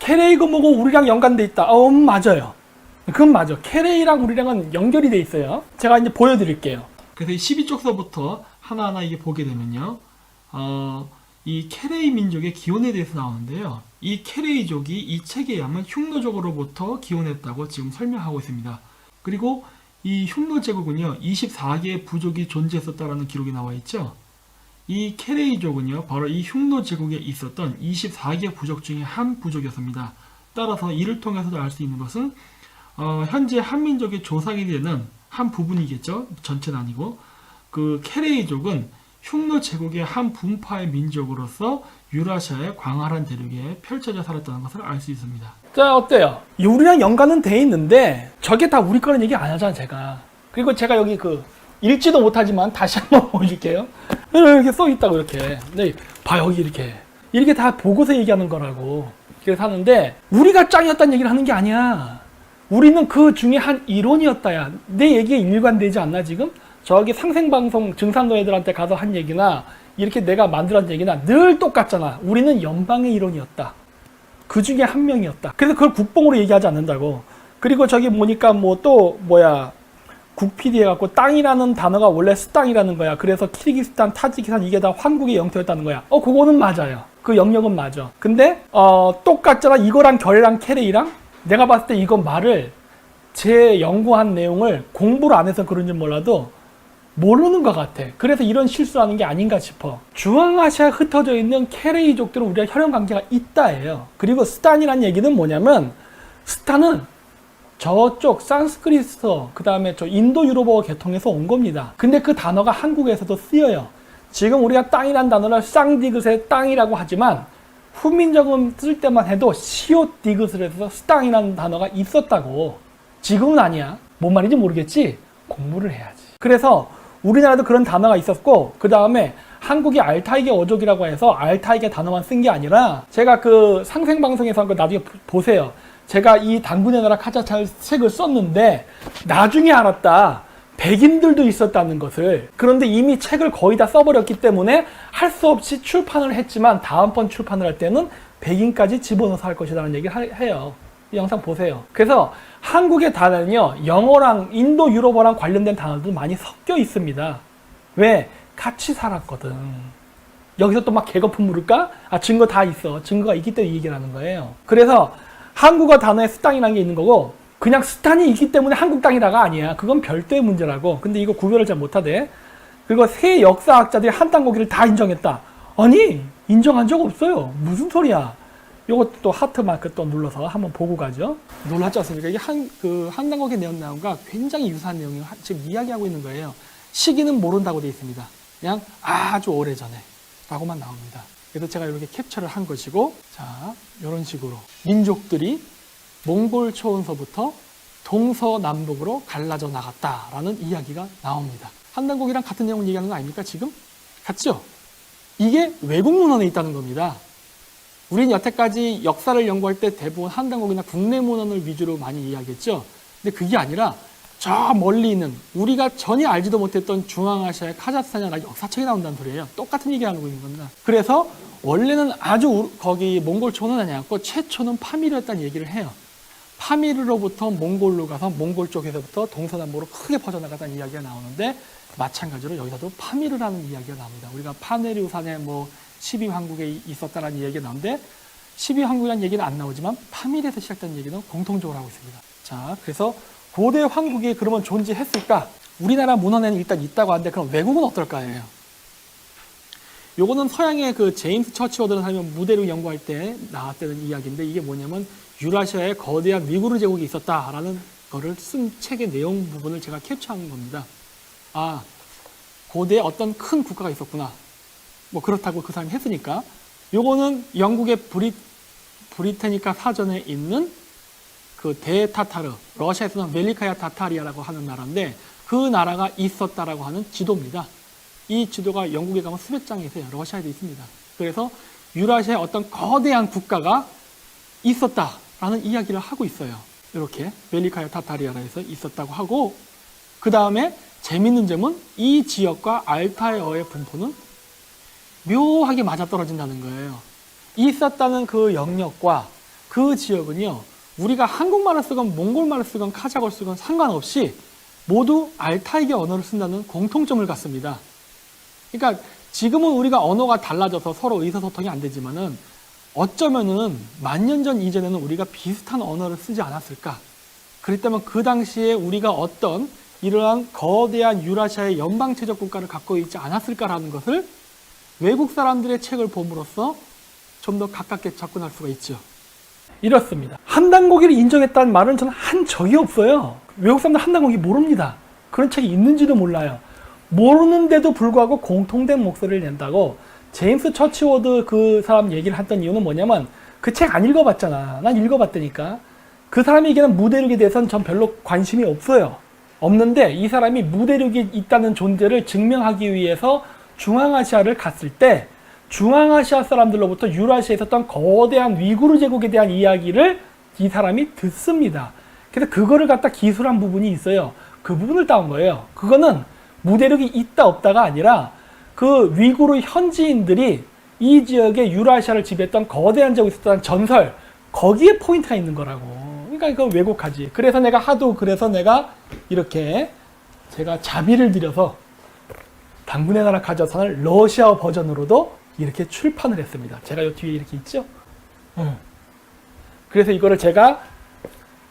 케레이가 뭐고 우리랑 연관돼 있다. 맞아요. 그건 맞아. 케레이랑 우리랑은 연결이 돼 있어요. 제가 이제 보여드릴게요. 그래서 이 12쪽서부터 하나하나 이게 보게 되면요. 이 케레이 민족의 기원에 대해서 나오는데요. 이 케레이족이 이 책에 의하면 흉노족으로부터 기원했다고 지금 설명하고 있습니다. 그리고 이 흉노 제국은요, 24개의 부족이 존재했었다라는 기록이 나와 있죠. 이 케레이족은요, 바로 이 흉노 제국에 있었던 24개 부족 중에 한 부족이었습니다. 따라서 이를 통해서도 알 수 있는 것은 현재 한민족의 조상이 되는 한 부분이겠죠. 전체는 아니고. 그 케레이족은 흉노 제국의 한 분파의 민족으로서 유라시아의 광활한 대륙에 펼쳐져 살았다는 것을 알 수 있습니다. 자, 어때요? 우리랑 연관은 돼 있는데 저게 다 우리 거는 얘기 안 하잖아, 제가. 그리고 제가 여기 읽지도 못하지만 다시 한번 보여줄게요. 이렇게 써 있다고, 이렇게. 네, 봐, 여기 이렇게 다 보고서 얘기하는 거라고. 그래서 하는데 우리가 짱이었다는 얘기를 하는 게 아니야. 우리는 그 중에 한 일원이었다야. 내 얘기에 일관되지 않나 지금? 저기 상생방송 증산도 애들한테 가서 한 얘기나 이렇게 내가 만들었던 얘기나 늘 똑같잖아. 우리는 연방의 일원이었다. 그 중에 한 명이었다. 그래서 그걸 국뽕으로 얘기하지 않는다고. 그리고 저기 보니까 국PD 해갖고 땅이라는 단어가 원래 스땅이라는 거야. 그래서 키르기스탄, 타지키스탄 이게 다 황국의 영토였다는 거야. 그거는 맞아요. 그 영역은 맞아. 근데 똑같잖아. 이거랑 결이랑 케레이랑 내가 봤을 때 이거 말을 제 연구한 내용을 공부를 안 해서 그런지 몰라도 모르는 것 같아. 그래서 이런 실수하는 게 아닌가 싶어. 중앙아시아에 흩어져 있는 케레이족들은 우리가 혈연관계가 있다예요. 그리고 스탄이라는 얘기는 뭐냐면 스탄은 저쪽 산스크리트 그 다음에 저 인도 유럽어 계통에서 온 겁니다. 근데 그 단어가 한국에서도 쓰여요. 지금 우리가 땅이란 단어를 쌍디귿의 땅이라고 하지만 후민정음 쓸 때만 해도 시옷디귿을 해서 스땅이라는 단어가 있었다고. 지금은 아니야. 뭔 말인지 모르겠지? 공부를 해야지. 그래서 우리나라도 그런 단어가 있었고, 그 다음에 한국이 알타이계 어족이라고 해서 알타이계 단어만 쓴 게 아니라 제가 그 상생방송에서 한 거 나중에 보세요. 제가 이 당군의 나라 카자흐스탄 책을 썼는데 나중에 알았다. 백인들도 있었다는 것을. 그런데 이미 책을 거의 다 써버렸기 때문에 할 수 없이 출판을 했지만 다음번 출판을 할 때는 백인까지 집어넣어서 할 것이라는 얘기를 해요. 이 영상 보세요. 그래서 한국의 단어는요, 영어랑 인도 유럽어랑 관련된 단어도 많이 섞여 있습니다. 왜? 같이 살았거든. 여기서 또 막 개거품 물을까? 증거 다 있어. 증거가 있기 때문에 이 얘기를 하는 거예요. 그래서 한국어 단어에 스땅이라는 게 있는 거고, 그냥 스탄이 있기 때문에 한국 땅이다가 아니야. 그건 별도의 문제라고. 근데 이거 구별을 잘 못하대. 그리고 새 역사학자들이 한 땅 고기를 다 인정했다. 아니, 인정한 적 없어요. 무슨 소리야. 요것도 또 하트 마크 또 눌러서 한번 보고 가죠. 놀랐지 않습니까? 이게 한 땅 고기 내용 나온과 굉장히 유사한 내용을 지금 이야기하고 있는 거예요. 시기는 모른다고 되어 있습니다. 그냥 아주 오래전에 라고만 나옵니다. 그래서 제가 이렇게 캡처를 한 것이고, 자, 이런 식으로 민족들이 몽골 초원서부터 동서남북으로 갈라져 나갔다라는 이야기가 나옵니다. 한단국이랑 같은 내용을 얘기하는 거 아닙니까, 지금? 같죠? 이게 외국 문헌에 있다는 겁니다. 우리는 여태까지 역사를 연구할 때 대부분 한단국이나 국내 문헌을 위주로 많이 이야기했죠. 근데 그게 아니라 저 멀리 있는 우리가 전혀 알지도 못했던 중앙아시아의 카자흐스탄이나 역사책이 나온다는 소리예요. 똑같은 얘기하는 겁니다. 그래서 원래는 아주 거기 몽골 초원은 아니었고 최초는 파미르였다는 얘기를 해요. 파미르로부터 몽골로 가서 몽골 쪽에서부터 동서남북으로 크게 퍼져나갔다는 이야기가 나오는데, 마찬가지로 여기서도 파미르라는 이야기가 나옵니다. 우리가 파네리우산에 12황국에 있었다는 이야기가 나오는데 12황국이라는 얘기는 안 나오지만 파미르에서 시작된 얘기는 공통적으로 하고 있습니다. 자, 그래서 고대 황국이 그러면 존재했을까? 우리나라 문헌에는 일단 있다고 하는데 그럼 외국은 어떨까요? 요거는 서양의 그 제임스 처치워드라는 사람이 무대로 연구할 때 나왔다는 이야기인데, 이게 뭐냐면 유라시아에 거대한 위구르 제국이 있었다라는 거를 쓴 책의 내용 부분을 제가 캡처한 겁니다. 아, 고대에 어떤 큰 국가가 있었구나. 그렇다고 그 사람이 했으니까. 요거는 영국의 브리테니카 사전에 있는 그 대타타르, 러시아에서는 벨리카야 타타리아라고 하는 나라인데 그 나라가 있었다라고 하는 지도입니다. 이 지도가 영국에 가면 수백 장이 있어요. 러시아에도 있습니다. 그래서 유라시아의 어떤 거대한 국가가 있었다라는 이야기를 하고 있어요. 이렇게 벨리카야 타타리아라에서 있었다고 하고, 그 다음에 재밌는 점은 이 지역과 알타이어의 분포는 묘하게 맞아떨어진다는 거예요. 있었다는 그 영역과 그 지역은요, 우리가 한국말을 쓰건 몽골말을 쓰건 카자흐를 쓰건 상관없이 모두 알타이계 언어를 쓴다는 공통점을 갖습니다. 그러니까 지금은 우리가 언어가 달라져서 서로 의사소통이 안 되지만은 어쩌면은 만년 전 이전에는 우리가 비슷한 언어를 쓰지 않았을까? 그랬다면 그 당시에 우리가 어떤 이러한 거대한 유라시아의 연방체적 국가를 갖고 있지 않았을까라는 것을 외국 사람들의 책을 봄으로써 좀 더 가깝게 접근할 수가 있죠. 이렇습니다. 한단고기를 인정했다는 말은 저는 한 적이 없어요. 외국 사람들 한단고기 모릅니다. 그런 책이 있는지도 몰라요. 모르는데도 불구하고 공통된 목소리를 낸다고 제임스 처치워드 그 사람 얘기를 했던 이유는 뭐냐면 그 책 안 읽어봤잖아. 난 읽어봤다니까. 그 사람이 얘기하는 무대륙에 대해서는 전 별로 관심이 없어요. 없는데 이 사람이 무대륙이 있다는 존재를 증명하기 위해서 중앙아시아를 갔을 때 중앙아시아 사람들로부터 유라시아에 있었던 거대한 위구르 제국에 대한 이야기를 이 사람이 듣습니다. 그래서 그거를 갖다 기술한 부분이 있어요. 그 부분을 따온 거예요. 그거는 무대륙이 있다 없다가 아니라 그 위구르 현지인들이 이 지역에 유라시아를 지배했던 거대한 제국이 있었다는 전설, 거기에 포인트가 있는 거라고. 그러니까 이거 왜곡하지. 그래서 내가 이렇게 제가 자비를 들여서 당군의 나라 가저산을 러시아어 버전으로도 이렇게 출판을 했습니다. 제가 이 뒤에 이렇게 있죠? 그래서 이거를 제가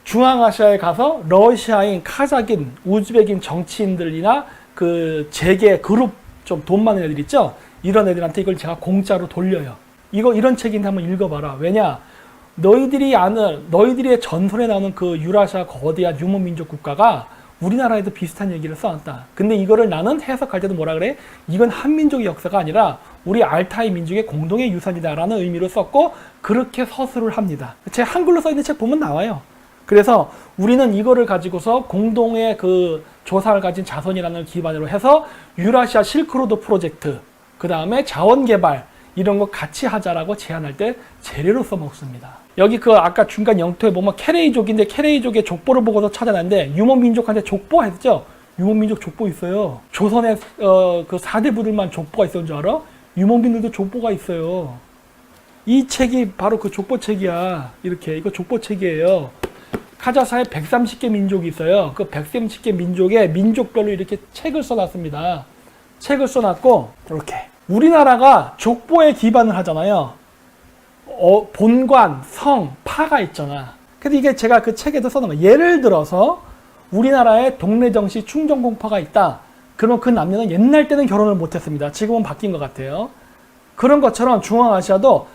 중앙아시아에 가서 러시아인, 카자긴, 우즈벡인 정치인들이나 그 재계 그룹 좀 돈 많은 애들 있죠? 이런 애들한테 이걸 제가 공짜로 돌려요. 이런 책인데 한번 읽어봐라. 왜냐? 너희들의 전설에 나오는 그 유라시아 거대한 유목민족 국가가 우리나라에도 비슷한 얘기를 써놨다. 근데 이거를 나는 해석할 때도 뭐라 그래? 이건 한민족의 역사가 아니라 우리 알타이 민족의 공동의 유산이다라는 의미로 썼고 그렇게 서술을 합니다. 제 한글로 써있는 책 보면 나와요. 그래서 우리는 이거를 가지고서 공동의 그 조상을 가진 자손이라는 기반으로 해서 유라시아 실크로드 프로젝트, 그 다음에 자원개발 이런 거 같이 하자라고 제안할 때 재료로 써먹습니다. 여기 그 아까 중간 영토에 보면 케레이족인데 케레이족의 족보를 보고서 찾아냈는데 유목민족한테 족보 했죠? 유목민족 족보 있어요. 조선의 그 4대 부들만 족보가 있었는 줄 알아? 유목민들도 족보가 있어요. 이 책이 바로 그 족보 책이야. 이렇게 이거 족보 책이에요. 카자흐에 130개 민족이 있어요. 그 130개 민족의 민족별로 이렇게 책을 써놨습니다. 책을 써놨고 이렇게 우리나라가 족보에 기반을 하잖아요. 본관, 성, 파가 있잖아. 그래서 이게 제가 그 책에도 써놓은 거예요. 예를 들어서 우리나라에 동래정시 충정공파가 있다. 그러면 그 남녀는 옛날 때는 결혼을 못했습니다. 지금은 바뀐 것 같아요. 그런 것처럼 중앙아시아도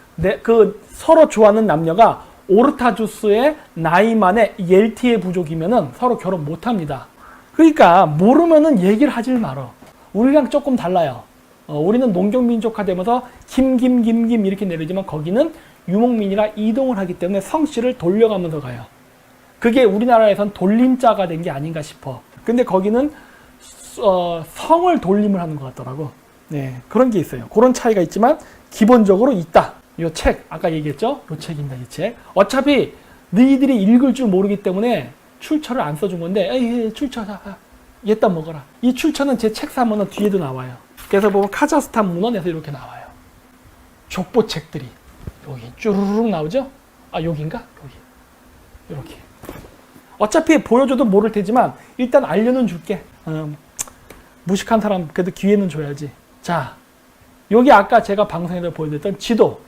서로 좋아하는 남녀가 오르타주스의 나이만의 옐티의 부족이면은 서로 결혼 못합니다. 그러니까 모르면은 얘기를 하질 말어. 우리랑 조금 달라요. 우리는 농경민족화 되면서 김 이렇게 내리지만 거기는 유목민이라 이동을 하기 때문에 성씨를 돌려가면서 가요. 그게 우리나라에선 돌림자가 된 게 아닌가 싶어. 근데 거기는 성을 돌림을 하는 것 같더라고. 네, 그런 게 있어요. 그런 차이가 있지만 기본적으로 있다. 이 책, 아까 얘기했죠? 이 책입니다, 이 책. 어차피 너희들이 읽을 줄 모르기 때문에 출처를 안 써준 건데, 에이, 출처, 얘따 먹어라. 이 출처는 제 책 사면은 뒤에도 나와요. 그래서 보면 카자흐스탄 문헌에서 이렇게 나와요. 족보 책들이. 여기 쭈르륵 나오죠? 아, 여긴가? 여기. 이렇게. 어차피 보여줘도 모를 테지만, 일단 알려는 줄게. 무식한 사람, 그래도 기회는 줘야지. 자, 여기 아까 제가 방송에서 보여드렸던 지도.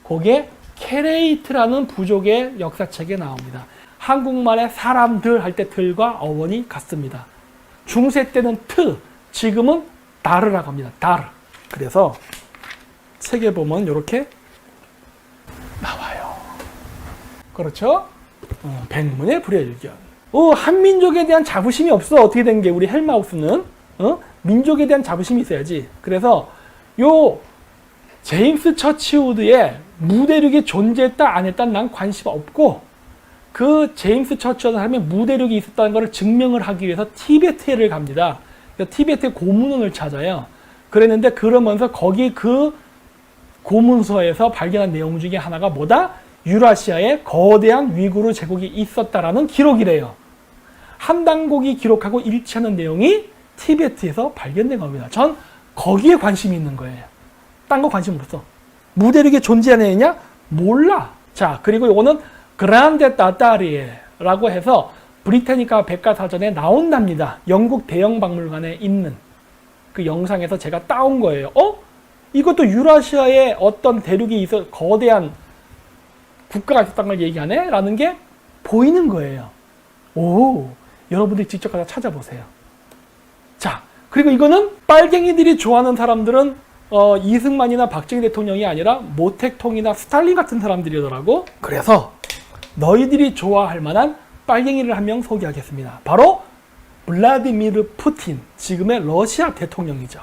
거기에 케레이트라는 부족의 역사책에 나옵니다. 한국말에 사람들 할 때 들과 어원이 같습니다. 중세 때는 트, 지금은 다르라고 합니다. 다르. 그래서 책에 보면 이렇게 나와요. 그렇죠? 백문의 불여일견. 한민족에 대한 자부심이 없어. 어떻게 된 게 우리 헬마우스는 민족에 대한 자부심이 있어야지. 그래서 요 제임스 처치우드의 무대륙이 존재했다 안 했다는 난 관심 없고 그 제임스 처치우드 하면 무대륙이 있었다는 것을 증명을 하기 위해서 티베트를 갑니다. 티베트 고문원을 찾아요. 그랬는데 그러면서 거기 그 고문서에서 발견한 내용 중에 하나가 뭐다? 유라시아에 거대한 위구르 제국이 있었다라는 기록이래요. 한단고기 기록하고 일치하는 내용이 티베트에서 발견된 겁니다. 전 거기에 관심이 있는 거예요. 딴 거 관심 없어. 무대륙이 존재하느냐? 몰라. 자, 그리고 요거는 그란데 따따리에라고 해서 브리타니카 백과사전에 나온답니다. 영국 대형 박물관에 있는 그 영상에서 제가 따온 거예요. 이것도 유라시아의 어떤 대륙이 있어 거대한 국가가 있었다는 걸 얘기하네? 라는 게 보이는 거예요. 오, 여러분들이 직접 가서 찾아보세요. 자, 그리고 이거는 빨갱이들이 좋아하는 사람들은 이승만이나 박정희 대통령이 아니라 모택통이나 스탈린 같은 사람들이더라고. 그래서 너희들이 좋아할 만한 빨갱이를 한 명 소개하겠습니다. 바로 블라디미르 푸틴, 지금의 러시아 대통령이죠.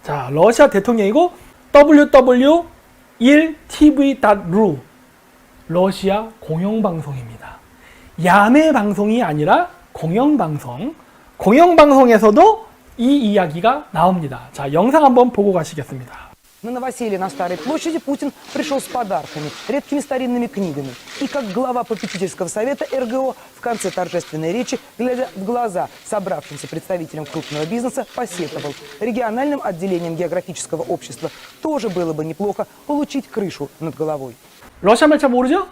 자, 러시아 대통령이고 www.1tv.ru 러시아 공영방송입니다. 야매 방송이 아니라 공영방송. 공영방송에서도 이 이야기가 나옵니다. 자, 영상 한번 보고 가시겠습니다. На новоселье на Старой площади Путин пришел с подарками, редкими старинными книгами. И как глава попечительского совета РГО в конце торжественной речи, глядя в глаза собравшимся представителям крупного бизнеса, посетовал. Региональным отделением географического общества тоже было бы неплохо получить крышу над головой. 러시아 말 잘 모르죠?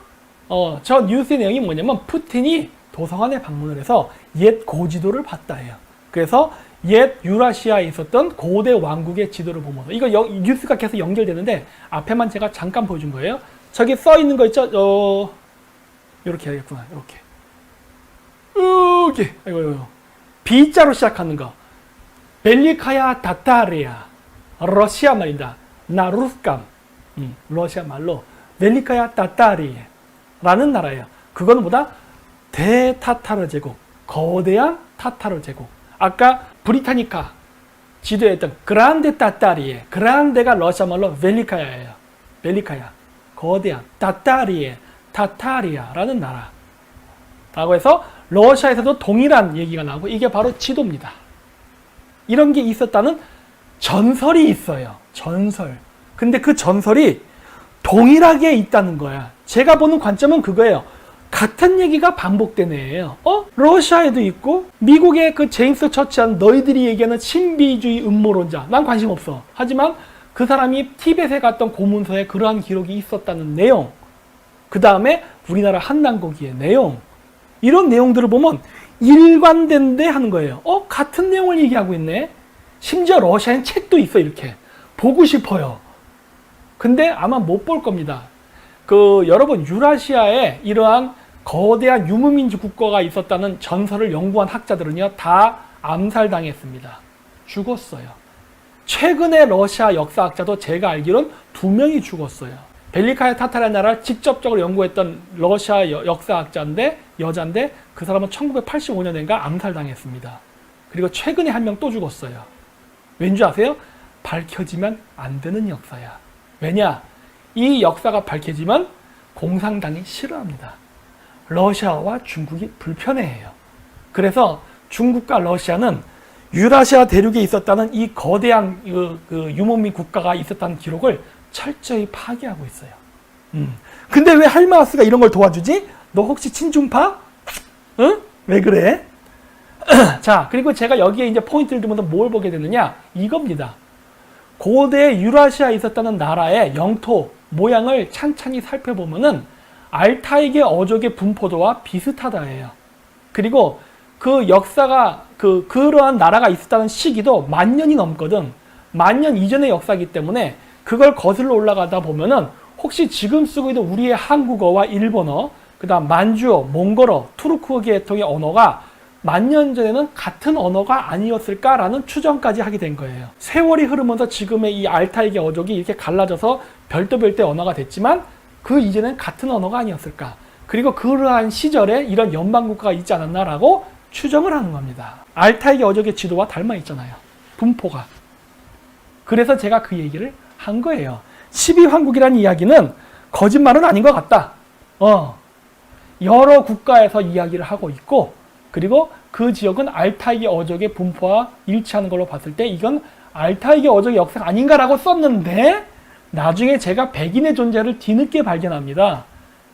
저 뉴스의 내용이 뭐냐면 푸틴이 도서관에 방문을 해서 옛 고지도를 봤다 해요. 그래서 옛 유라시아에 있었던 고대 왕국의 지도를 보면서 이거 뉴스가 계속 연결되는데 앞에만 제가 잠깐 보여준 거예요. 저기 써 있는 거 있죠? 이렇게 해야겠구나. 이렇게. 이거. B자로 시작하는 거. 벨리카야 타타리아. 러시아 말이다. 나 루스감. 러시아 말로 벨리카야 타타리라는 나라예요. 그거는 뭐다? 대타타르 제국. 거대한 타타르 제국. 아까 브리타니카 지도에 있던 그란데 따따리에, 그란데가 러시아 말로 벨리카야예요. 벨리카야, 거대한 따따리에, 타타리아라는 나라 라고 해서 러시아에서도 동일한 얘기가 나오고 이게 바로 지도입니다. 이런 게 있었다는 전설이 있어요. 전설. 근데 그 전설이 동일하게 있다는 거야. 제가 보는 관점은 그거예요. 같은 얘기가 반복되네요. 러시아에도 있고 미국의 그 제임스 처치한 너희들이 얘기하는 신비주의 음모론자. 난 관심 없어. 하지만 그 사람이 티벳에 갔던 고문서에 그러한 기록이 있었다는 내용. 그 다음에 우리나라 한남고기의 내용. 이런 내용들을 보면 일관된데 하는 거예요. 같은 내용을 얘기하고 있네. 심지어 러시아엔 책도 있어. 이렇게 보고 싶어요. 근데 아마 못 볼 겁니다. 여러분 유라시아에 이러한 거대한 유무민주 국가가 있었다는 전설을 연구한 학자들은요 다 암살당했습니다. 죽었어요. 최근에 러시아 역사학자도 제가 알기로는 2명이 죽었어요. 벨리카야 타타르 나라를 직접적으로 연구했던 러시아 역사학자인데 여자인데 그 사람은 1985년인가 암살당했습니다. 그리고 최근에 한 명 또 죽었어요. 왠지 아세요? 밝혀지면 안 되는 역사야. 왜냐? 이 역사가 밝혀지면 공산당이 싫어합니다. 러시아와 중국이 불편해해요. 그래서 중국과 러시아는 유라시아 대륙에 있었다는 이 거대한 유목민 국가가 있었다는 기록을 철저히 파괴하고 있어요. 근데 왜 할마우스가 이런 걸 도와주지? 너 혹시 친중파? 응? 왜 그래? 자, 그리고 제가 여기에 이제 포인트를 두면서 뭘 보게 되느냐? 이겁니다. 고대 유라시아에 있었다는 나라의 영토 모양을 찬찬히 살펴보면은 알타이계 어족의 분포도와 비슷하다예요. 그리고 그 역사가 그러한 나라가 있었다는 시기도 10,000년이 넘거든. 10,000년 이전의 역사이기 때문에 그걸 거슬러 올라가다 보면은 혹시 지금 쓰고 있는 우리의 한국어와 일본어, 그다음 만주어, 몽골어, 투르크 계통의 언어가 10,000년 전에는 같은 언어가 아니었을까라는 추정까지 하게 된 거예요. 세월이 흐르면서 지금의 이 알타이계 어족이 이렇게 갈라져서 별도별도의 언어가 됐지만 그 이전엔 같은 언어가 아니었을까. 그리고 그러한 시절에 이런 연방국가가 있지 않았나라고 추정을 하는 겁니다. 알타이계 어족의 지도와 닮아 있잖아요. 분포가. 그래서 제가 그 얘기를 한 거예요. 12황국이라는 이야기는 거짓말은 아닌 것 같다. 여러 국가에서 이야기를 하고 있고 그리고 그 지역은 알타이계 어족의 분포와 일치하는 걸로 봤을 때 이건 알타이계 어족의 역사가 아닌가라고 썼는데 나중에 제가 백인의 존재를 뒤늦게 발견합니다.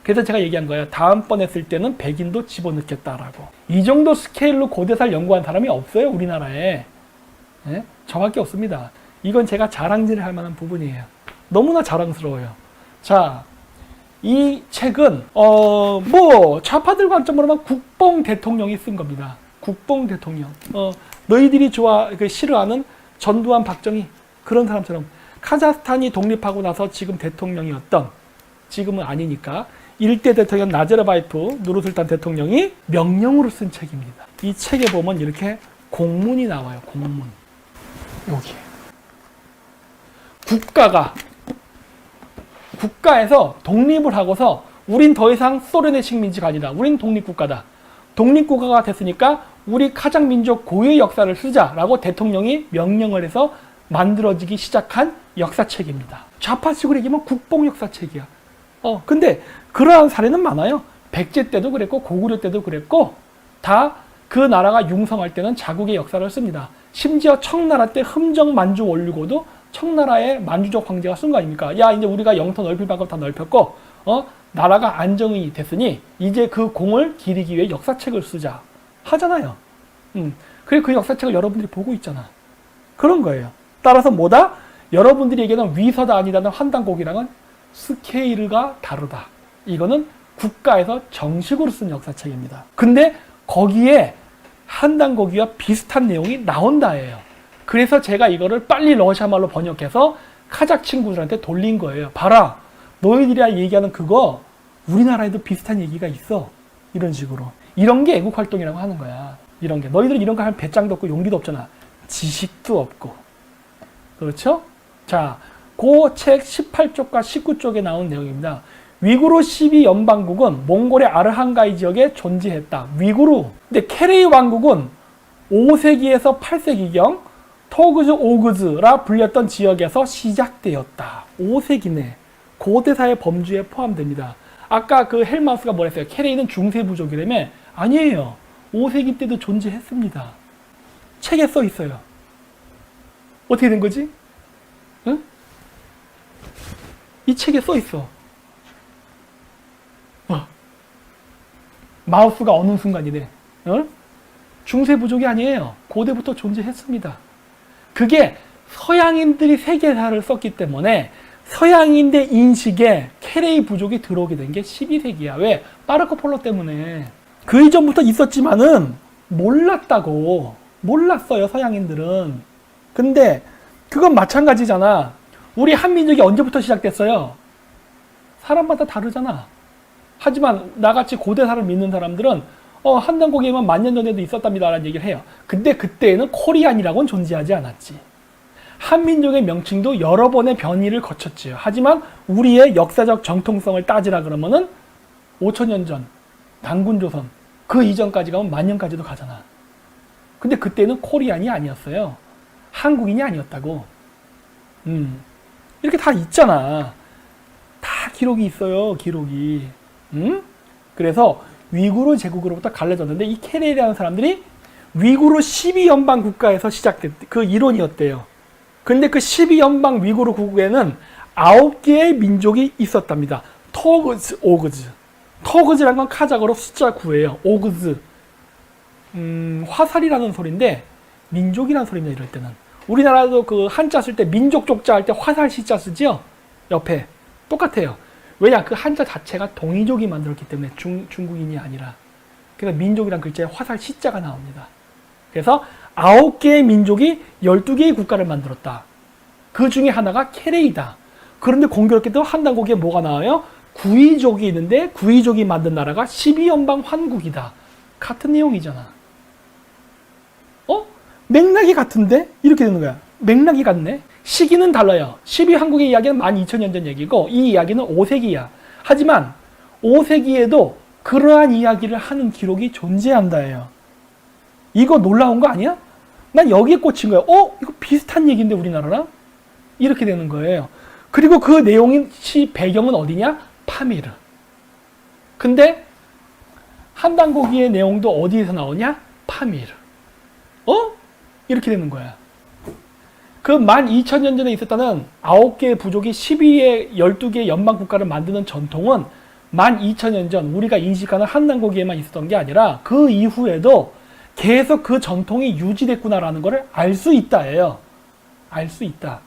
그래서 제가 얘기한 거예요. 다음번에 쓸 때는 백인도 집어넣겠다라고. 이 정도 스케일로 고대사를 연구한 사람이 없어요. 우리나라에. 네? 저밖에 없습니다. 이건 제가 자랑질을 할 만한 부분이에요. 너무나 자랑스러워요. 자, 이 책은 뭐 좌파들 관점으로만 국뽕 대통령이 쓴 겁니다. 국뽕 대통령. 너희들이 싫어하는 전두환, 박정희 그런 사람처럼 카자흐스탄이 독립하고 나서 지금 대통령이었던, 지금은 아니니까, 일대 대통령 나제르바예프 누르술탄 대통령이 명령으로 쓴 책입니다. 이 책에 보면 이렇게 공문이 나와요. 공문. 여기. 국가에서 독립을 하고서 우린 더 이상 소련의 식민지가 아니다. 우린 독립국가다. 독립국가가 됐으니까 우리 카자흐 민족 고유의 역사를 쓰자라고 대통령이 명령을 해서 만들어지기 시작한 역사책입니다. 좌파식으로 얘기하면 국뽕 역사책이야. 근데 그러한 사례는 많아요. 백제 때도 그랬고 고구려 때도 그랬고 다 그 나라가 융성할 때는 자국의 역사를 씁니다. 심지어 청나라 때 흠정 만주 원류고도 청나라의 만주족 황제가 쓴 거 아닙니까? 야, 이제 우리가 영토 넓힐 만큼 다 넓혔고 나라가 안정이 됐으니 이제 그 공을 기리기 위해 역사책을 쓰자 하잖아요. 그리고 그 역사책을 여러분들이 보고 있잖아. 그런 거예요. 따라서 뭐다? 여러분들이 얘기하는 위서다 아니다는 환단곡이랑은 스케일가 다르다. 이거는 국가에서 정식으로 쓴 역사책입니다. 근데 거기에 한단고기와 비슷한 내용이 나온다예요. 그래서 제가 이거를 빨리 러시아말로 번역해서 카자흐 친구들한테 돌린 거예요. 봐라, 너희들이 얘기하는 그거 우리나라에도 비슷한 얘기가 있어. 이런 식으로. 이런 게 애국활동이라고 하는 거야. 이런 게. 너희들은 이런 거 할 배짱도 없고 용기도 없잖아. 지식도 없고. 그렇죠? 자, 그 책 18쪽과 19쪽에 나온 내용입니다. 위구르 12연방국은 몽골의 아르한가이 지역에 존재했다. 위구르. 근데 케레이 왕국은 5세기에서 8세기경 토그즈 오그즈라 불렸던 지역에서 시작되었다. 5세기네. 고대사의 범주에 포함됩니다. 아까 그 헬마우스가 뭐랬어요? 케레이는 중세 부족이라며? 아니에요. 5세기 때도 존재했습니다. 책에 써 있어요. 어떻게 된 거지? 응? 이 책에 써 있어. 마우스가 어느 순간이네. 중세 부족이 아니에요. 고대부터 존재했습니다. 그게 서양인들이 세계사를 썼기 때문에 서양인의 인식에 케레이 부족이 들어오게 된 게 12세기야. 왜? 마르코 폴로 때문에. 그 이전부터 있었지만은 몰랐다고. 몰랐어요, 서양인들은. 근데 그건 마찬가지잖아. 우리 한민족이 언제부터 시작됐어요? 사람마다 다르잖아. 하지만 나같이 고대사를 믿는 사람들은 한단고기에만 10,000년 전에도 있었답니다 라는 얘기를 해요. 근데 그때에는 코리안이라고는 존재하지 않았지. 한민족의 명칭도 여러 번의 변이를 거쳤지요. 하지만 우리의 역사적 정통성을 따지라 그러면은 5,000년 전, 단군조선, 그 이전까지 가면 10,000년까지도 가잖아. 근데 그때는 코리안이 아니었어요. 한국인이 아니었다고. 이렇게 다 있잖아. 다 기록이 있어요, 기록이. 그래서 위구르 제국으로부터 갈라졌는데 이 케레이라는 사람들이 위구르 12연방 국가에서 시작된 그 이론이었대요. 근데 그 12연방 위구르 국에는 9개의 민족이 있었답니다. 토그즈, 오그즈. 토그즈라는 건 카자흐로 숫자 9예요. 오그즈. 화살이라는 소리인데 민족이라는 소리입니다. 이럴 때는. 우리나라도 그 한자 쓸 때 민족 족자 할 때 화살 시자 쓰죠? 옆에. 똑같아요. 왜냐? 그 한자 자체가 동이족이 만들었기 때문에 중국인이 아니라. 그래서 민족이란 글자에 화살 시자가 나옵니다. 그래서 9개의 민족이 12개의 국가를 만들었다. 그 중에 하나가 케레이다. 그런데 공교롭게도 한단고기에 뭐가 나와요? 구이족이 있는데 구이족이 만든 나라가 12연방 환국이다. 같은 내용이잖아. 맥락이 같은데? 이렇게 되는 거야. 맥락이 같네. 시기는 달라요. 12한국의 이야기는 12,000년 전 얘기고 이 이야기는 5세기야. 하지만 5세기에도 그러한 이야기를 하는 기록이 존재한다예요. 이거 놀라운 거 아니야? 난 여기에 꽂힌 거야. 이거 비슷한 얘기인데 우리나라랑? 이렇게 되는 거예요. 그리고 그 내용이 배경은 어디냐? 파미르. 근데 한단고기의 내용도 어디에서 나오냐? 파미르. 이렇게 되는 거야. 그 12,000년 전에 있었다는 9개의 부족이 12개의 연방 국가를 만드는 전통은 12,000년 전 우리가 인식하는 한단고기에만 있었던 게 아니라 그 이후에도 계속 그 전통이 유지됐구나라는 것을 알 수 있다예요. 알 수 있다.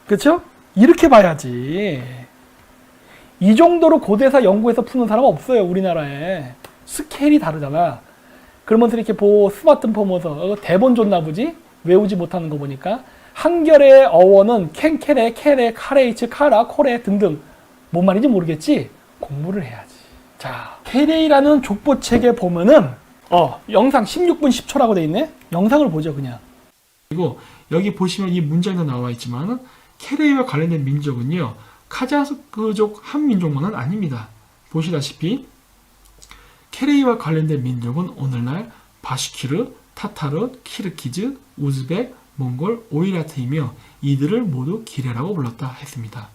그렇죠? 이렇게 봐야지. 이 정도로 고대사 연구해서 푸는 사람 없어요, 우리나라에. 스케일이 다르잖아. 그러면서 이렇게 스마트폰 보면서 대본 줬나 보지? 외우지 못하는 거 보니까. 한결의 어원은 캔케레, 케레, 카레이츠, 카라, 코레 등등. 뭔 말인지 모르겠지? 공부를 해야지. 자, 케레이라는 족보책에 보면은 영상 16분 10초라고 돼 있네? 영상을 보죠, 그냥. 그리고 여기 보시면 이 문장도 나와 있지만 케레이와 관련된 민족은요, 카자흐족 한민족만은 아닙니다. 보시다시피 케레이와 관련된 민족은 오늘날 바슈키르, 타타르, 키르키즈, 우즈벡, 몽골, 오이라트이며 이들을 모두 기레라고 불렀다 했습니다.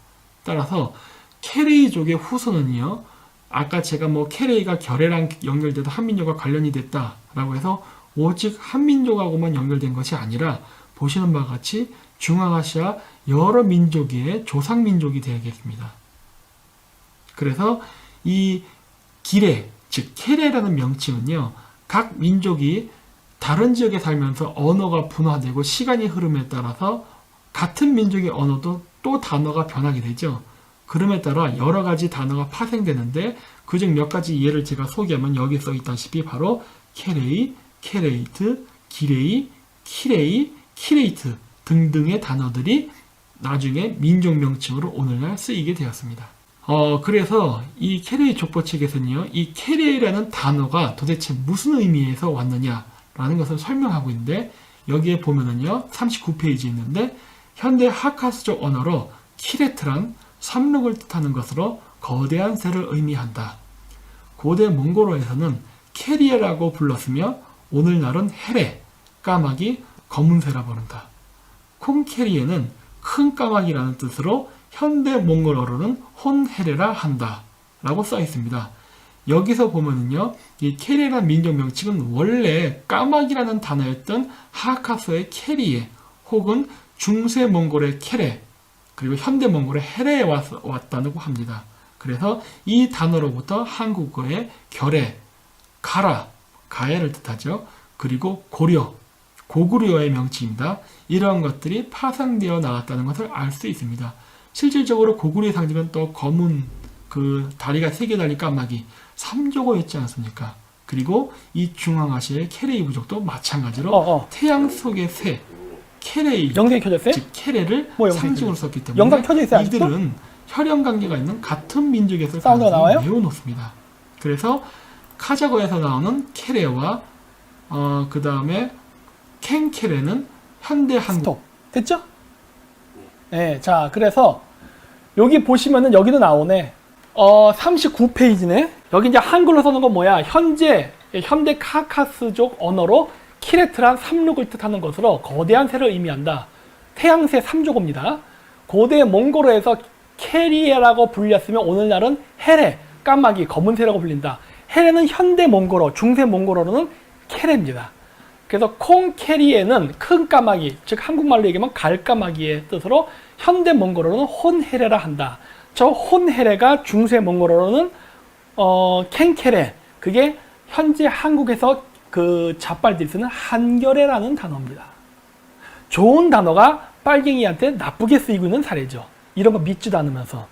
따라서 케레이족의 후손은요, 아까 제가 케레이가 결해랑 연결돼서 한민족과 관련이 됐다라고 해서 오직 한민족하고만 연결된 것이 아니라 보시는 바와 같이 중앙아시아 여러 민족의 조상민족이 되겠습니다. 그래서 이 기레, 즉 케레라는 명칭은요, 각 민족이 다른 지역에 살면서 언어가 분화되고 시간이 흐름에 따라서 같은 민족의 언어도 또 단어가 변하게 되죠. 그럼에 따라 여러 가지 단어가 파생되는데 그중 몇 가지 예를 제가 소개하면 여기 써 있다시피 바로 케레이, 케레이트, 기레이, 키레이, 키레이트 등등의 단어들이 나중에 민족 명칭으로 오늘날 쓰이게 되었습니다. 그래서 이 케레이 족보책에서는요, 이 케레이라는 단어가 도대체 무슨 의미에서 왔느냐라는 것을 설명하고 있는데, 여기에 보면은요, 39페이지 있는데, 현대 하카스족 언어로 키레트란 삼룩을 뜻하는 것으로 거대한 새를 의미한다. 고대 몽골어에서는 케리에라고 불렀으며 오늘날은 헤레, 까마귀, 검은 새라 부른다. 콩케리에는 큰 까마귀라는 뜻으로 현대 몽골어로는 혼헤레라 한다 라고 써 있습니다. 여기서 보면은요, 이 케리라는 민족 명칭은 원래 까마귀라는 단어였던 하카스의 케리에 혹은 중세 몽골의 케레 그리고 현대 몽골의 헤레에 왔다고 합니다. 그래서 이 단어로부터 한국어의 결에, 가라, 가해를 뜻하죠. 그리고 고려, 고구려의 명칭입니다. 이러한 것들이 파생되어 나왔다는 것을 알 수 있습니다. 실질적으로 고구려의 상징은 또 검은 다리가 3개 달린 까마귀, 삼조고였지 않습니까? 그리고 이 중앙아시아의 케레이 부족도 마찬가지로 태양 속의 새, 케레이, 영상이 켜졌어요? 즉 케레를 상징으로 썼기 때문에 영상 켜져 있어요, 아직도? 이들은 혈연 관계가 있는 같은 민족에서 사운드가 나와요? 매우 높습니다. 그래서 카자흐에서 나오는 케레와 그 다음에 캔케레는 현대 한국. 스톱. 됐죠? 네, 자, 그래서 여기 보시면은 여기도 나오네. 39페이지네. 여기 이제 한글로 써놓은 건 뭐야? 현대 카카스족 언어로 키레트란 삼룩을 뜻하는 것으로 거대한 새를 의미한다. 태양새 삼조고입니다. 고대 몽골어에서 케리에라고 불렸으면 오늘날은 헤레, 까마귀, 검은 새라고 불린다. 헤레는 현대 몽골어, 중세 몽골어로는 케레입니다. 그래서 콩케리에는 큰 까마귀, 즉 한국말로 얘기하면 갈까마귀의 뜻으로 현대 몽골어로는 혼헤레라 한다. 저 혼헤레가 중세 몽골어로는 캔케레, 그게 현재 한국에서 잡발들이 쓰는 한결에라는 단어입니다. 좋은 단어가 빨갱이한테 나쁘게 쓰이고 있는 사례죠. 이런 거 믿지도 않으면서.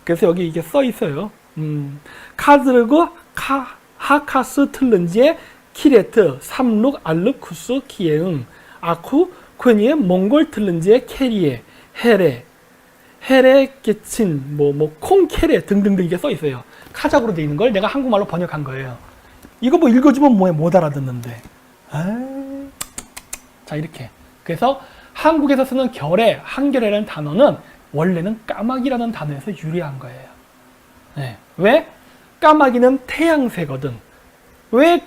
그래서 여기 이게 써 있어요. 카즈르그 하카스 틀른지에 키레트 삼룩 알르쿠스 키에응 아쿠 퀘니에 몽골 틀른지에 케리에 헤레 깨친 콩케레 등등등 이게 써 있어요. 카자흐로 돼 있는 걸 내가 한국말로 번역한 거예요. 이거 읽어주면 못 알아듣는데. 자, 이렇게. 그래서 한국에서 쓰는 결에, 한결에라는 단어는 원래는 까마귀라는 단어에서 유래한 거예요. 네. 왜? 까마귀는 태양새거든. 왜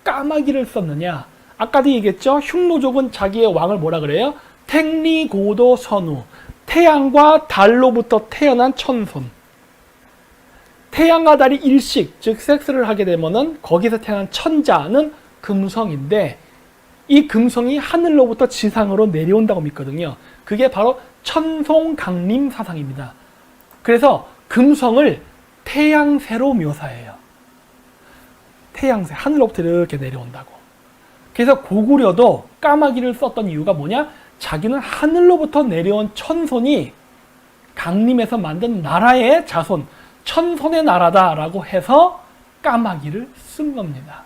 까마귀를 썼느냐? 아까도 얘기했죠? 흉노족은 자기의 왕을 뭐라 그래요? 택리고도 선우. 태양과 달로부터 태어난 천손. 태양과 달이 일식, 즉 섹스를 하게 되면은 거기서 태어난 천자는 금성인데 이 금성이 하늘로부터 지상으로 내려온다고 믿거든요. 그게 바로 천송강림 사상입니다. 그래서 금성을 태양새로 묘사해요. 태양새, 하늘로부터 이렇게 내려온다고. 그래서 고구려도 까마귀를 썼던 이유가 뭐냐? 자기는 하늘로부터 내려온 천손이 강림에서 만든 나라의 자손, 천손의 나라다라고 해서 까마귀를 쓴 겁니다.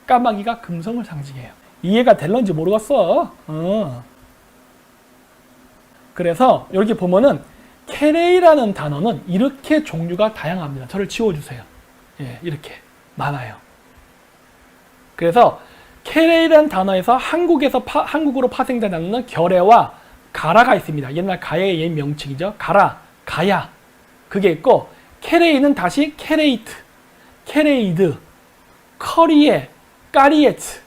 까마귀가 금성을 상징해요. 이해가 될런지 모르겠어. 그래서 여기 보면은 케레이라는 단어는 이렇게 종류가 다양합니다. 저를 지워주세요. 예, 이렇게 많아요. 그래서 케레이라는 단어에서 한국으로 파생된 단어는 결애와 가라가 있습니다. 옛날 가야의 옛 명칭이죠. 가라, 가야. 그게 있고, 케레이는 다시 케레이트, 케레이드, 커리에, 까리에츠.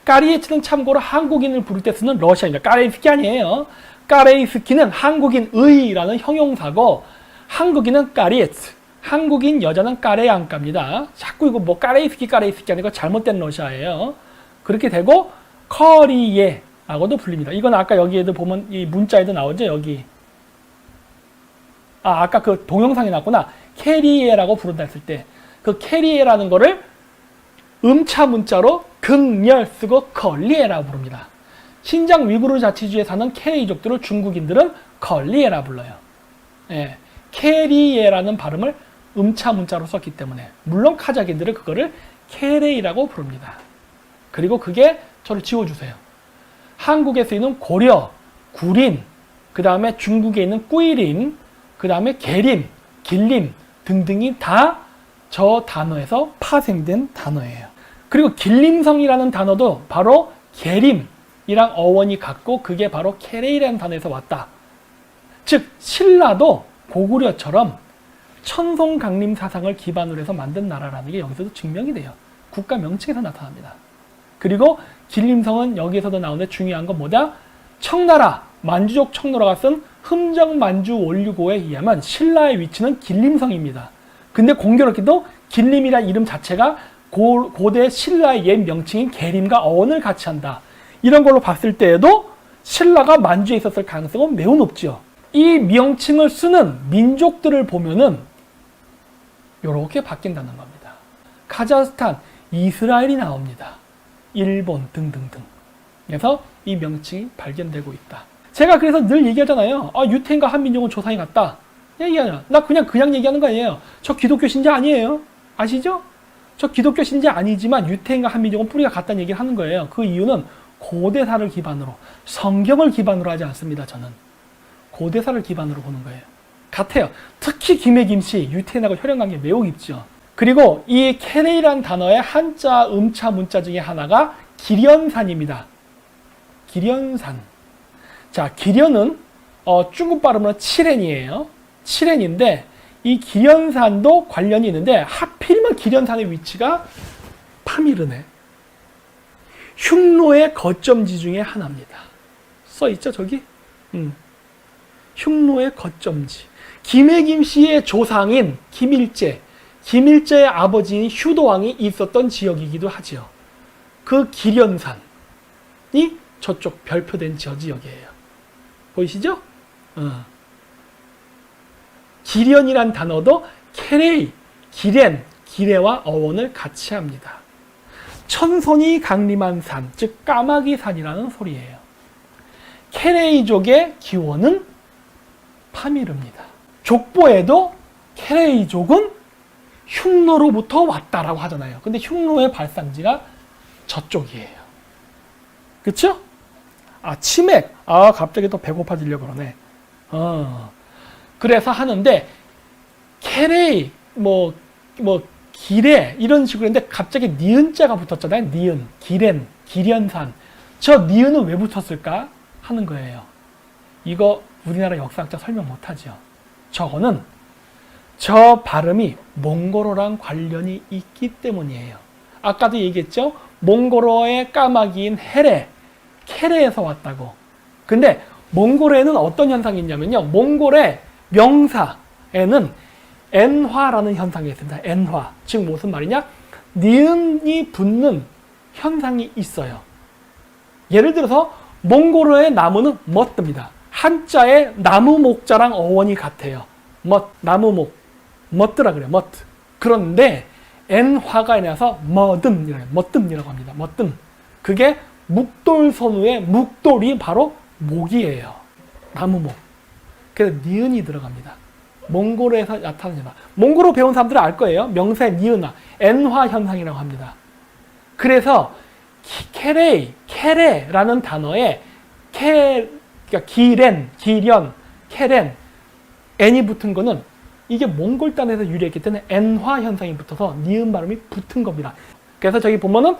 까리에츠는 참고로 한국인을 부를 때 쓰는 러시아입니다. 까레이스키 아니에요. 까레이스키는 한국인의라는 형용사고, 한국인은 까리에츠. 한국인 여자는 까레양가입니다. 자꾸 이거 뭐 까레이스키 아니고 잘못된 러시아예요. 그렇게 되고, 커리에라고도 불립니다. 이건 아까 여기에도 보면 이 문자에도 나오죠, 여기. 아까 그 동영상이 나왔구나. 캐리에라고 부른다 했을 때, 그 캐리에라는 거를 음차 문자로 극렬 쓰고 걸리에라고 부릅니다. 신장 위구르 자치주에 사는 케레이족들을 중국인들은 걸리에라 불러요. 예, 캐리에라는 발음을 음차 문자로 썼기 때문에, 물론 카자흐인들은 그거를 케레이라고 부릅니다. 그리고 그게 저를 지워주세요. 한국에 쓰이는 고려, 구린, 그 다음에 중국에 있는 꾸이린, 그 다음에 계림, 길림 등등이 다 저 단어에서 파생된 단어예요. 그리고 길림성이라는 단어도 바로 계림이랑 어원이 같고 그게 바로 케레이라는 단어에서 왔다. 즉 신라도 고구려처럼 천송강림 사상을 기반으로 해서 만든 나라라는 게 여기서도 증명이 돼요. 국가 명칭에서 나타납니다. 그리고 길림성은 여기에서도 나오는데 중요한 건 뭐냐? 청나라, 만주족 청나라가 쓴 흠정만주 원류고에 의하면 신라의 위치는 길림성입니다. 근데 공교롭게도 길림이라는 이름 자체가 고대 신라의 옛 명칭인 계림과 어원을 같이 한다. 이런 걸로 봤을 때에도 신라가 만주에 있었을 가능성은 매우 높죠. 이 명칭을 쓰는 민족들을 보면은 이렇게 바뀐다는 겁니다. 카자흐스탄, 이스라엘이 나옵니다. 일본 등등등. 그래서 이 명칭이 발견되고 있다. 제가 그래서 늘 얘기하잖아요. 유태인과 한민족은 조상이 같다. 얘기하냐. 나 그냥 얘기하는 거 아니에요. 저 기독교 신자 아니에요. 아시죠? 저 기독교 신자 아니지만 유태인과 한민족은 뿌리가 같다는 얘기를 하는 거예요. 그 이유는 고대사를 기반으로, 성경을 기반으로 하지 않습니다. 저는 고대사를 기반으로 보는 거예요. 같아요. 특히 김해김씨, 유태인하고 혈연관계 매우 깊죠. 그리고 이 케레이라는 단어의 한자, 음차, 문자 중에 하나가 기련산입니다. 기련산. 자, 기련은 중국 발음으로 칠엔이에요. 칠엔인데 이 기련산도 관련이 있는데 하필이면 기련산의 위치가 파미르네. 흉노의 거점지 중에 하나입니다. 써있죠, 저기? 흉노의 거점지. 김해김씨의 조상인 김일제의 아버지인 휴도왕이 있었던 지역이기도 하지요. 그 기련산이 저쪽 별표된 지역이에요. 보이시죠? 기련이란 단어도 케레이, 기렌, 기레와 어원을 같이 합니다. 천손이 강림한 산, 즉 까마귀 산이라는 소리예요. 케레이족의 기원은 파미르입니다. 족보에도 케레이족은 흉노로부터 왔다라고 하잖아요. 근데 흉노의 발상지가 저쪽이에요. 그쵸? 치맥. 갑자기 또 배고파지려고 그러네. 그래서 하는데, 케레이, 기레, 이런 식으로 했는데, 갑자기 니은자가 붙었잖아요. 니은, 기렌, 기련산. 저 니은은 왜 붙었을까? 하는 거예요. 이거 우리나라 역사학자 설명 못하죠. 저거는 저 발음이 몽고로랑 관련이 있기 때문이에요. 아까도 얘기했죠? 몽고로의 까마귀인 헤레, 케레에서 왔다고. 근데 몽골에는 어떤 현상이 있냐면요. 몽골의 명사에는 엔화라는 현상이 있습니다. 엔화. 즉 무슨 말이냐? 니은이 붙는 현상이 있어요. 예를 들어서 몽골어의 나무는 멋듭니다. 한자의 나무 목자랑 어원이 같아요. 멋, 나무목. 멋드라 그래요. 멋. 그런데 엔화가 나서 멋듬이라고 합니다. 멋듬. 그게 묵돌선우의 묵돌이 바로 목이에요. 나무목. 그래서 니은이 들어갑니다. 몽골에서 나타납니다. 몽골어 배운 사람들은 알 거예요. 명사의 니은화, 엔화 현상이라고 합니다. 그래서 케레라는 단어에 그러니까 기련, 케렌, n이 붙은 거는 이게 몽골 땅에서 유래했기 때문에 엔화 현상이 붙어서 니은 발음이 붙은 겁니다. 그래서 저기 보면은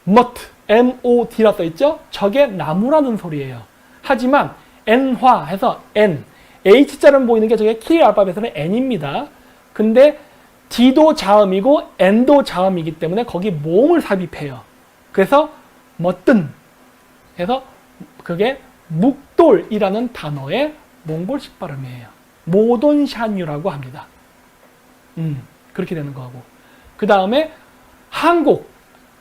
mot, M-O-D라 써있죠? 저게 나무라는 소리예요. 하지만 엔화 해서 n, H자는 보이는 게 저게 키릴 알파벳에서는 n입니다. 근데 D도 자음이고 N도 자음이기 때문에 거기 모음을 삽입해요. 그래서 멋든 해서 그게 묵돌이라는 단어의 몽골식 발음이에요. 모돈샤뉴라고 합니다. 그렇게 되는 거고. 그 다음에 한국,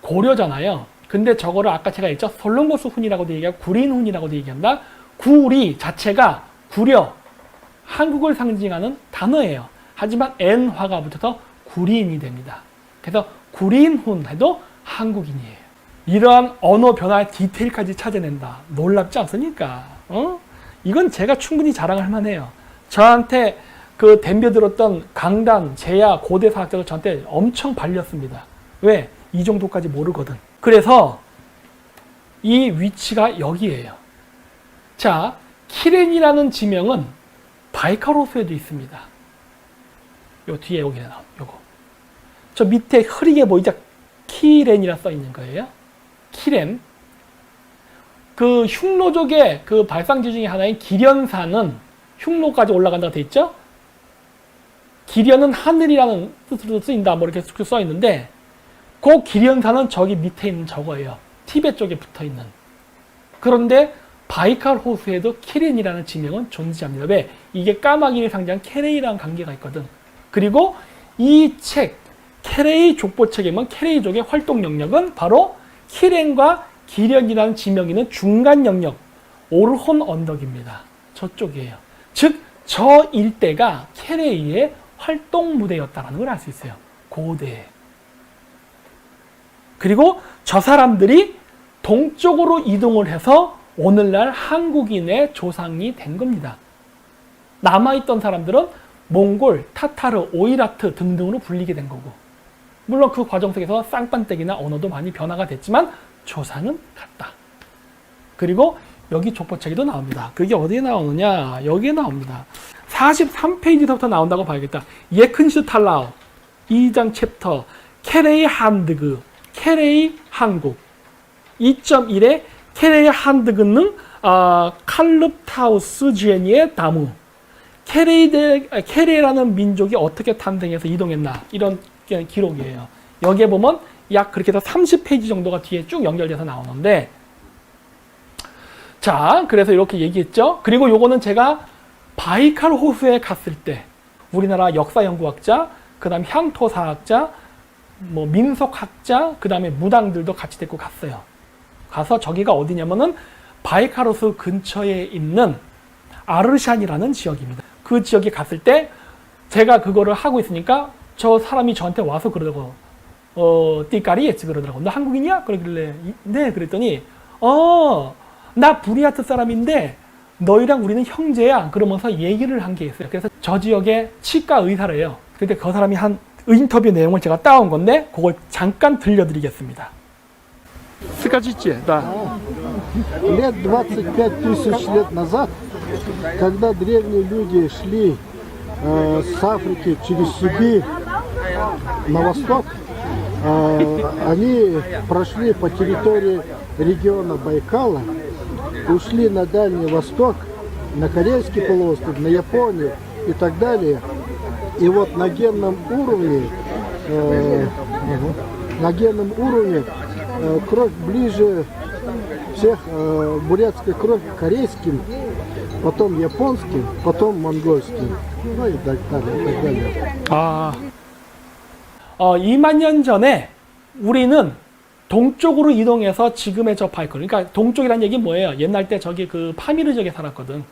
고려잖아요. 근데 저거를 아까 제가 했죠. 솔롱고스 훈이라고도 얘기하고 구린훈이라고도 얘기한다. 구리 자체가 구려, 한국을 상징하는 단어예요. 하지만 N화가 붙어서 구린이 됩니다. 그래서 구린훈 해도 한국인이에요. 이러한 언어 변화의 디테일까지 찾아낸다. 놀랍지 않습니까? 이건 제가 충분히 자랑할 만해요. 저한테 그 덤벼들었던 강단, 제야, 고대 사학자들 저한테 엄청 발렸습니다. 왜? 이 정도까지 모르거든. 그래서 이 위치가 여기예요. 자, 키렌이라는 지명은 바이칼호수에도 있습니다. 요 뒤에 여기 나와, 요거. 저 밑에 흐리게 보이죠? 키렌이라 써 있는 거예요. 키렌. 그 흉노족의 그 발상지 중에 하나인 기련사는 흉노까지 올라간다고 돼 있죠? 기련은 하늘이라는 뜻으로 쓰인다. 뭐 이렇게 써 있는데, 그 기련사는 저기 밑에 있는 저거예요. 티베트 쪽에 붙어 있는. 그런데 바이칼 호수에도 키렌이라는 지명은 존재합니다. 왜? 이게 까마귀를 상징한 케레이라는 관계가 있거든. 그리고 이 책, 케레이 족보책에 보면 케레이족의 활동 영역은 바로 키렌과 기련이라는 지명이 있는 중간 영역, 오르혼 언덕입니다. 저쪽이에요. 즉, 저 일대가 케레이의 활동 무대였다는 걸 알 수 있어요. 고대에. 그리고 저 사람들이 동쪽으로 이동을 해서 오늘날 한국인의 조상이 된 겁니다. 남아있던 사람들은 몽골, 타타르, 오이라트 등등으로 불리게 된 거고, 물론 그 과정 속에서 쌍판댁이나 언어도 많이 변화가 됐지만 조상은 같다. 그리고 여기 족보책에도 나옵니다. 그게 어디에 나오느냐? 여기에 나옵니다. 43페이지부터 나온다고 봐야겠다. 예큰슈 탈라오 2장 챕터 케레이 한드그 케레이 한국 2.1에 케레이 한드그는 칼릅타우스 지에니의 다무 케레이라는 민족이 어떻게 탄생해서 이동했나 이런 기록이에요. 여기에 보면 약 그렇게 해서 30페이지 정도가 뒤에 쭉 연결돼서 나오는데, 자, 그래서 이렇게 얘기했죠. 그리고 요거는 제가 바이칼 호수에 갔을 때 우리나라 역사연구학자, 그 다음 향토사학자, 뭐 민속학자, 그 다음에 무당들도 같이 데리고 갔어요. 가서 저기가 어디냐면은 바이칼 호수 근처에 있는 아르샨이라는 지역입니다. 그 지역에 갔을 때 제가 그거를 하고 있으니까 저 사람이 저한테 와서 그러더라고. 띠까리에츠 그러더라고. 너 한국인이야? 그러길래 네. 그랬더니 나 부리아트 사람인데 너희랑 우리는 형제야. 그러면서 얘기를 한 게 있어요. 그래서 저 지역의 치과 의사래요. 근데 그 사람이 한 인터뷰 내용을 제가 따온 건데 그걸 잠깐 들려드리겠습니다. Скажите, да. Лет 25 тысяч лет назад, когда древние люди шли с Африки через Сибирь на восток, они прошли по территории региона Байкала, ушли на Дальний Восток, на Корейский полуостров, на Японию и так далее. И вот на генном уровне, кровь ближе всех, бурятская кровь к корейским, потом японским, потом монгольским, ну и так далее. 2만 년 전에 우리는 동쪽으로 이동해서 지금의 저 바이칼, 그러니까 동쪽이란 얘기 뭐예요? 옛날 때 저기 그 파미르족에 살았거든.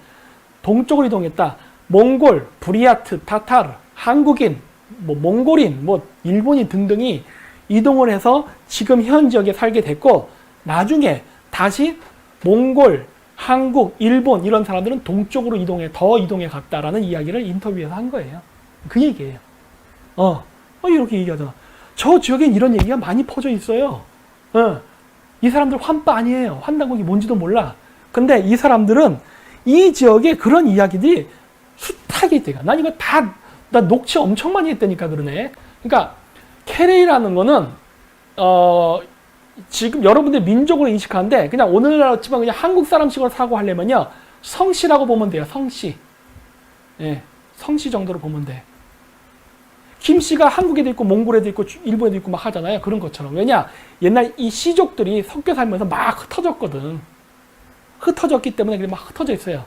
동쪽으로 이동했다. 몽골, 부리아트, 타타르, 한국인, 뭐 몽골인, 뭐 일본인 등등이 이동을 해서 지금 현 지역에 살게 됐고, 나중에 다시 몽골, 한국, 일본 이런 사람들은 동쪽으로 더 이동해 갔다라는 이야기를 인터뷰에서 한 거예요. 그 얘기예요. 이렇게 얘기하잖아. 저 지역엔 이런 얘기가 많이 퍼져 있어요. 이 사람들 환빠 아니에요. 환단국이 뭔지도 몰라. 근데 이 사람들은 이 지역에 그런 이야기들이 숱하게 있대요. 난 이거 나 녹취 엄청 많이 했다니까 그러네. 그러니까 캐레이라는 거는 지금 여러분들 민족으로 인식하는데 그냥 오늘날 치면 그냥 한국 사람식으로 사고하려면요 성씨라고 보면 돼요. 성씨. 예, 성씨 정도로 보면 돼. 김씨가 한국에도 있고 몽골에도 있고 일본에도 있고 막 하잖아요. 그런 것처럼. 왜냐? 옛날 이 씨족들이 섞여 살면서 막 흩어졌거든. 흩어졌기 때문에 그게 막 흩어져 있어요.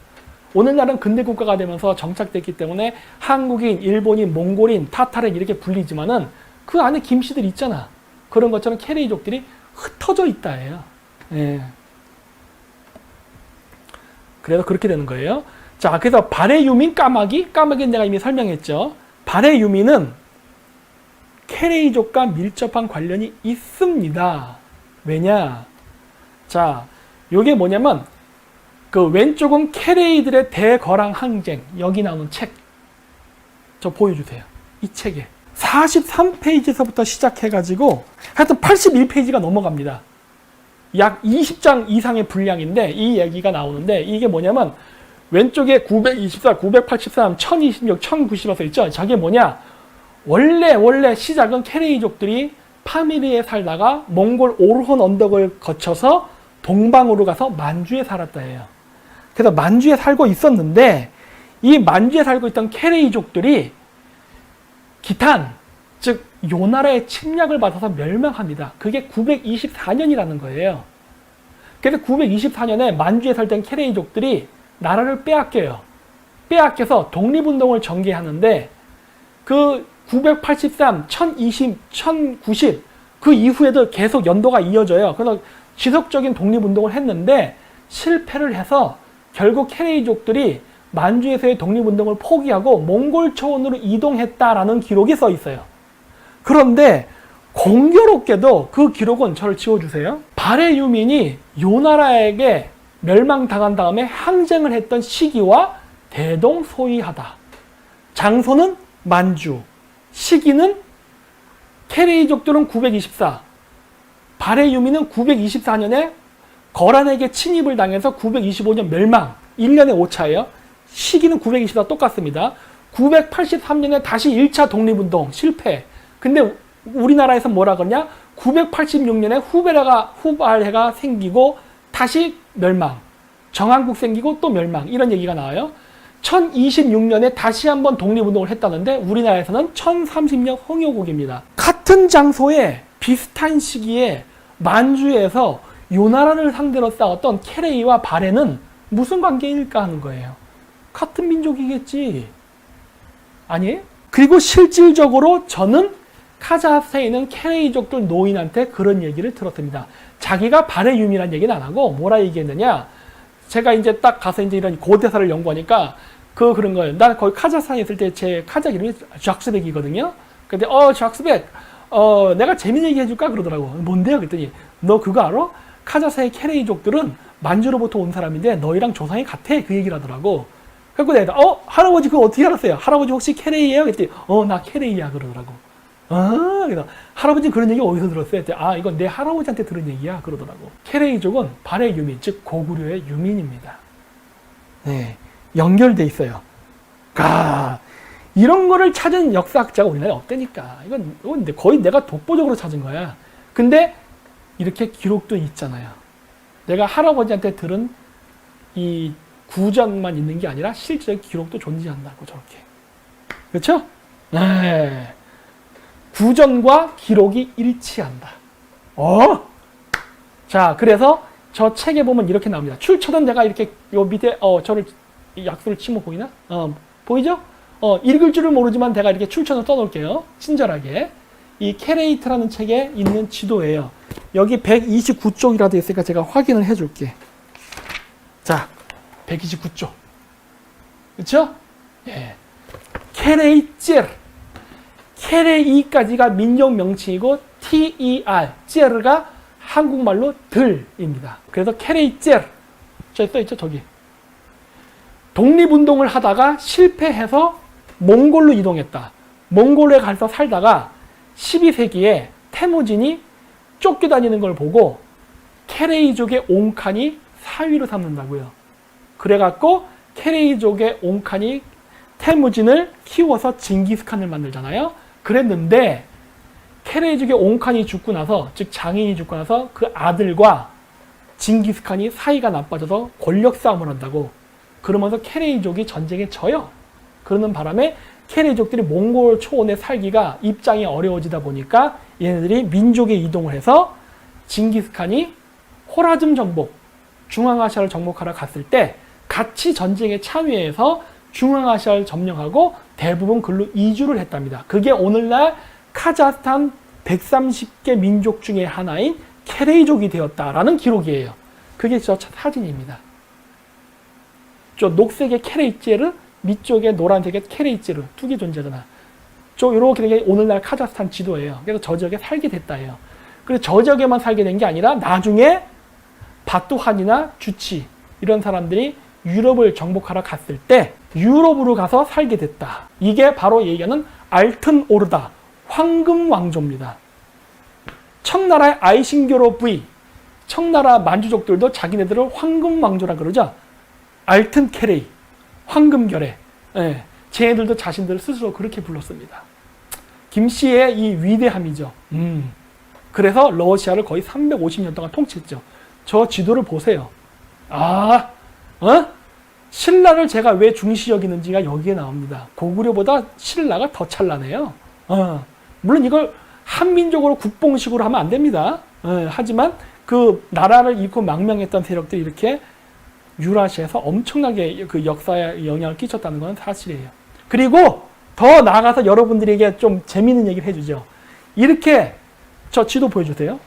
오늘날은 근대 국가가 되면서 정착됐기 때문에 한국인, 일본인, 몽골인, 타타르인 이렇게 불리지만은 그 안에 김씨들이 있잖아. 그런 것처럼 캐레이족들이 흩어져 있다예요. 예. 그래서 그렇게 되는 거예요. 자, 그래서 발해 유민 까마귀는 내가 이미 설명했죠. 발해 유민은 캐레이족과 밀접한 관련이 있습니다. 왜냐? 자, 요게 뭐냐면 그 왼쪽은 캐레이들의 대거랑 항쟁. 여기 나오는 책. 저 보여주세요. 이 책에 43페이지에서부터 시작해가지고 하여튼 81페이지가 넘어갑니다. 약 20장 이상의 분량인데 이 얘기가 나오는데 이게 뭐냐면 왼쪽에 924, 983, 1026, 1090에서 있죠. 저게 뭐냐? 원래 시작은 캐레이족들이 파미리에 살다가 몽골 오르혼 언덕을 거쳐서 동방으로 가서 만주에 살았다 해요. 그래서 만주에 살고 있었는데 이 만주에 살고 있던 캐레이족들이 기탄, 즉 요나라의 침략을 받아서 멸망합니다. 그게 924년이라는 거예요. 그래서 924년에 만주에 살던 캐레이족들이 나라를 빼앗겨요. 빼앗겨서 독립운동을 전개하는데 그 983, 1020, 1090 그 이후에도 계속 연도가 이어져요. 그래서 지속적인 독립운동을 했는데 실패를 해서 결국 캐레이족들이 만주에서의 독립운동을 포기하고 몽골 초원으로 이동했다라는 기록이 써 있어요. 그런데 공교롭게도 그 기록은 저를 지워주세요. 발해 유민이 요나라에게 멸망당한 다음에 항쟁을 했던 시기와 대동소이하다. 장소는 만주, 시기는 캐레이족들은 924, 발해 유민은 924년에 거란에게 침입을 당해서 925년 멸망, 1년의 오차예요. 시기는 924 똑같습니다. 983년에 다시 1차 독립운동 실패. 근데 우리나라에서 뭐라 그러냐? 986년에 후발해가 생기고 다시 멸망. 정한국 생기고 또 멸망. 이런 얘기가 나와요. 1026년에 다시 한번 독립운동을 했다는데 우리나라에서는 1030년 홍요국입니다. 같은 장소에 비슷한 시기에 만주에서 요나라를 상대로 싸웠던 캐레이와 발해는 무슨 관계일까 하는 거예요. 같은 민족이겠지. 아니에요? 그리고 실질적으로 저는 카자흐스탄에 있는 캐레이족들 노인한테 그런 얘기를 들었습니다. 자기가 발해 유민이라는 얘기는 안 하고 뭐라 얘기했느냐. 제가 이제 딱 가서 이제 이런 고대사를 연구하니까 그런 거예요. 난 거기 카자흐스탄에 있을 때 제 카자흐 이름이 샥스백이거든요. 근데 샥스백 내가 재밌는 얘기 해줄까 그러더라고. 뭔데요? 그랬더니 너 그거 알아? 카자흐스탄의 캐레이족들은 만주로부터 온 사람인데 너희랑 조상이 같아. 그 얘기를 하더라고. 그래서 내가 할아버지 그거 어떻게 알았어요? 할아버지 혹시 캐레이예요? 그랬더니 나 캐레이야 그러더라고. 그래서 할아버지는 그런 얘기 어디서 들었어요? 그랬더니 이건 내 할아버지한테 들은 얘기야 그러더라고. 캐레이족은 발해 유민, 즉 고구려의 유민입니다. 네, 연결돼 있어요. 이런 거를 찾은 역사학자가 우리나라에 없다니까. 이건 거의 내가 독보적으로 찾은 거야. 근데 이렇게 기록도 있잖아요. 내가 할아버지한테 들은 이 구전만 있는 게 아니라 실제의 기록도 존재한다고 저렇게. 그렇죠? 네. 구전과 기록이 일치한다. 자, 그래서 저 책에 보면 이렇게 나옵니다. 출처는 내가 이렇게 요 밑에 저를 약수를 치면 보이나? 보이죠? 읽을 줄을 모르지만 내가 이렇게 출처를 써놓을게요. 친절하게. 이 캐레이트라는 책에 있는 지도예요. 여기 129쪽이라도 있으니까 제가 확인을 해줄게. 자, 129쪽. 그렇죠? 예. 캐레이찌르. 캐레이까지가 민족 명칭이고 TER, 찌르가 한국말로 들입니다. 그래서 캐레이찌르. 저기 써있죠, 저기. 독립운동을 하다가 실패해서 몽골로 이동했다. 몽골에 가서 살다가 12세기에 태무진이 쫓겨다니는 걸 보고 케레이족의 옹칸이 사위로 삼는다고요. 그래갖고 케레이족의 옹칸이 태무진을 키워서 징기스칸을 만들잖아요. 그랬는데 케레이족의 옹칸이 죽고 나서, 즉 장인이 죽고 나서 그 아들과 징기스칸이 사이가 나빠져서 권력 싸움을 한다고. 그러면서 케레이족이 전쟁에 져요. 그러는 바람에 케레이족들이 몽골 초원에 살기가 입장이 어려워지다 보니까 얘네들이 민족의 이동을 해서 징기스칸이 호라즘 정복, 중앙아시아를 정복하러 갔을 때 같이 전쟁에 참여해서 중앙아시아를 점령하고 대부분 글로 이주를 했답니다. 그게 오늘날 카자흐스탄 130개 민족 중에 하나인 케레이족이 되었다라는 기록이에요. 그게 저 사진입니다. 저 녹색의 케레이제르, 밑쪽에 노란색의 케레이제르 두 개 존재하잖아. 저 이렇게 된 게 오늘날 카자흐스탄 지도예요. 그래서 저 지역에 살게 됐다예요. 그래서 저 지역에만 살게 된 게 아니라 나중에 바투한이나 주치 이런 사람들이 유럽을 정복하러 갔을 때 유럽으로 가서 살게 됐다. 이게 바로 얘기하는 알튼 오르다, 황금 왕조입니다. 청나라의 아이신교로 부이, 청나라 만주족들도 자기네들을 황금 왕조라 그러죠. 알튼 케레이, 황금결의. 예, 쟤네들도 자신들을 스스로 그렇게 불렀습니다. 김씨의 이 위대함이죠. 그래서 러시아를 거의 350년 동안 통치했죠. 저 지도를 보세요. 신라를 제가 왜 중시 여기는지가 여기에 나옵니다. 고구려보다 신라가 더 찬란해요. 물론 이걸 한민족으로 국뽕식으로 하면 안 됩니다. 하지만 그 나라를 잃고 망명했던 세력들이 이렇게 유라시아에서 엄청나게 그 역사에 영향을 끼쳤다는 건 사실이에요. 그리고 더 나아가서 여러분들에게 좀 재미있는 얘기를 해주죠. 이렇게 저 지도 보여주세요.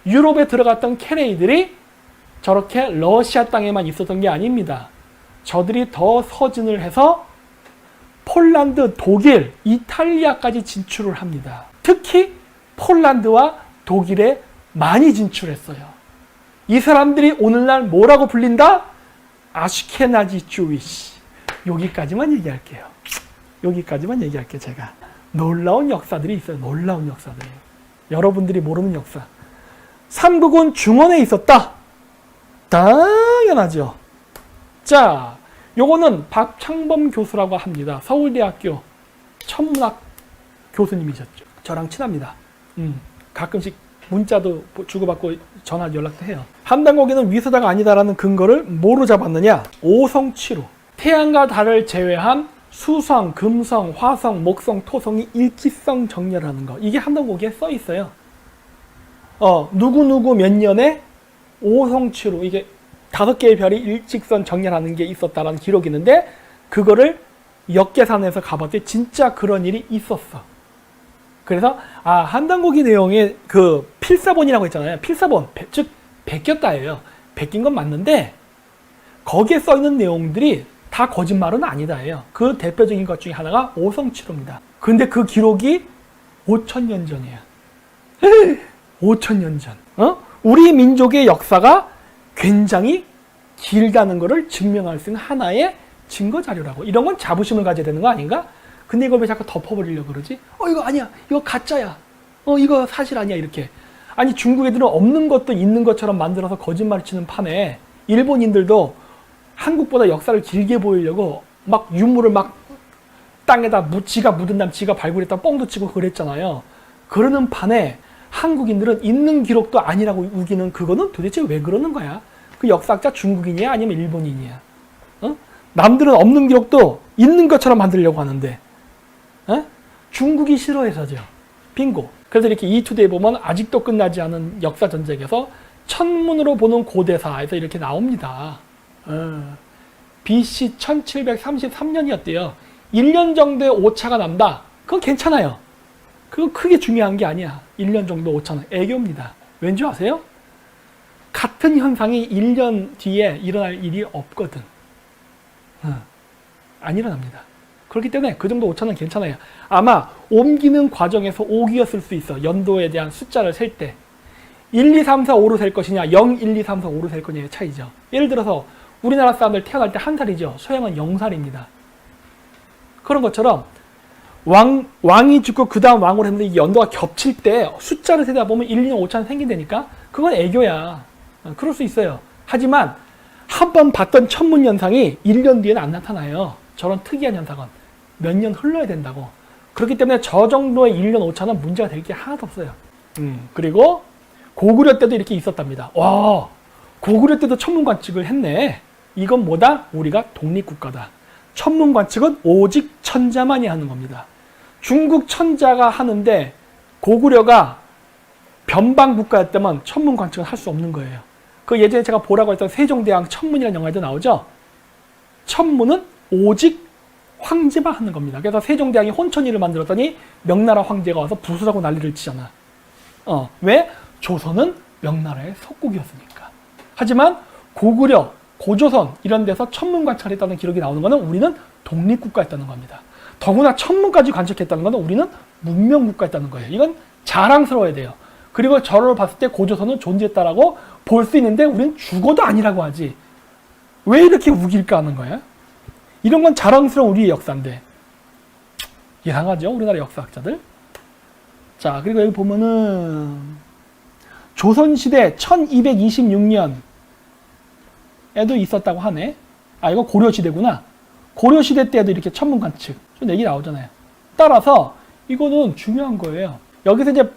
유럽에 들어갔던 케레이들이 저렇게 러시아 땅에만 있었던 게 아닙니다. 저들이 더 서진을 해서 폴란드, 독일, 이탈리아까지 진출을 합니다. 특히 폴란드와 독일에 많이 진출했어요. 이 사람들이 오늘날 뭐라고 불린다? 아슈케나지 주이시. 여기까지만 얘기할게요. 여기까지만 얘기할게요, 제가. 놀라운 역사들이 있어요. 놀라운 역사들이. 여러분들이 모르는 역사. 삼국은 중원에 있었다. 당연하죠. 자, 요거는 박창범 교수라고 합니다. 서울대학교 천문학 교수님이셨죠. 저랑 친합니다. 가끔씩 문자도 주고받고 전화 연락도 해요. 한단고기는 위서다가 아니다라는 근거를 뭐로 잡았느냐? 오성취로. 태양과 달을 제외한 수성, 금성, 화성, 목성, 토성이 일치성 정렬하는 거. 이게 한단고기에 써 있어요. 누구누구 몇 년에 오성취로, 이게 5개의 별이 일직선 정렬하는 게 있었다라는 기록이 있는데, 그거를 역계산해서 가봤더니 진짜 그런 일이 있었어. 그래서 한단고기 내용에 그 필사본이라고 했잖아요. 필사본, 즉 베꼈다예요. 베낀 건 맞는데 거기에 써 있는 내용들이 다 거짓말은 아니다예요. 그 대표적인 것 중에 하나가 오성취로입니다. 근데 그 기록이 5,000년 전이에요. 5,000년 전. 우리 민족의 역사가 굉장히 길다는 것을 증명할 수 있는 하나의 증거 자료라고. 이런 건 자부심을 가져야 되는 거 아닌가? 근데 이걸 왜 자꾸 덮어버리려고 그러지? 이거 아니야. 이거 가짜야. 이거 사실 아니야. 이렇게. 아니, 중국 애들은 없는 것도 있는 것처럼 만들어서 거짓말 치는 판에 일본인들도 한국보다 역사를 길게 보이려고 막 유물을 막 땅에다 지가 묻은 다음 지가 발굴했다 뻥도 치고 그랬잖아요. 그러는 판에 한국인들은 있는 기록도 아니라고 우기는 그거는 도대체 왜 그러는 거야? 그 역사학자 중국인이야? 아니면 일본인이야? 남들은 없는 기록도 있는 것처럼 만들려고 하는데 중국이 싫어해서죠. 빙고. 그래서 이렇게 이투데이에 보면 아직도 끝나지 않은 역사 전쟁에서 천문으로 보는 고대사에서 이렇게 나옵니다. BC 1733년이었대요. 1년 정도의 오차가 난다. 그건 괜찮아요. 그건 크게 중요한 게 아니야. 1년 정도 오차는 애교입니다. 왠지 아세요? 같은 현상이 1년 뒤에 일어날 일이 없거든. 안 일어납니다. 그렇기 때문에 그 정도 오차는 괜찮아요. 아마 옮기는 과정에서 5기였을 수 있어. 연도에 대한 숫자를 셀 때. 1, 2, 3, 4, 5로 셀 것이냐 0, 1, 2, 3, 4, 5로 셀 거냐의 차이죠. 예를 들어서 우리나라 사람들 태어날 때 1살이죠. 서양은 0살입니다. 그런 것처럼 왕이 죽고 그 다음 왕으로 했는데 이 연도가 겹칠 때 숫자를 세다 보면 1, 2년 5차는 생긴다니까? 그건 애교야. 그럴 수 있어요. 하지만 한 번 봤던 천문 현상이 1년 뒤에는 안 나타나요. 저런 특이한 현상은 몇 년 흘러야 된다고. 그렇기 때문에 저 정도의 1년 5차는 문제가 될 게 하나도 없어요. 그리고 고구려 때도 이렇게 있었답니다. 와, 고구려 때도 천문 관측을 했네. 이건 뭐다? 우리가 독립국가다. 천문 관측은 오직 천자만이 하는 겁니다. 중국 천자가 하는데 고구려가 변방 국가였다면 천문 관측은 할 수 없는 거예요. 그 예전에 제가 보라고 했던 세종대왕 천문이라는 영화에도 나오죠. 천문은 오직 황제만 하는 겁니다. 그래서 세종대왕이 혼천이를 만들었더니 명나라 황제가 와서 부수라고 난리를 치잖아. 왜? 조선은 명나라의 속국이었으니까. 하지만 고구려, 고조선 이런 데서 천문 관측을 했다는 기록이 나오는 것은 우리는 독립국가였다는 겁니다. 더구나 천문까지 관측했다는 것은 우리는 문명국가였다는 거예요. 이건 자랑스러워야 돼요. 그리고 저를 봤을 때 고조선은 존재했다라고 볼 수 있는데 우리는 죽어도 아니라고 하지. 왜 이렇게 우길까 하는 거야? 이런 건 자랑스러운 우리의 역사인데. 이상하죠? 우리나라 역사학자들. 자, 그리고 여기 보면은 조선시대 1226년에도 있었다고 하네. 아, 이거 고려시대구나. 고려시대 때에도 이렇게 천문 관측 좀 얘기 나오잖아요. 따라서 이거는 중요한 거예요. 여기서 이제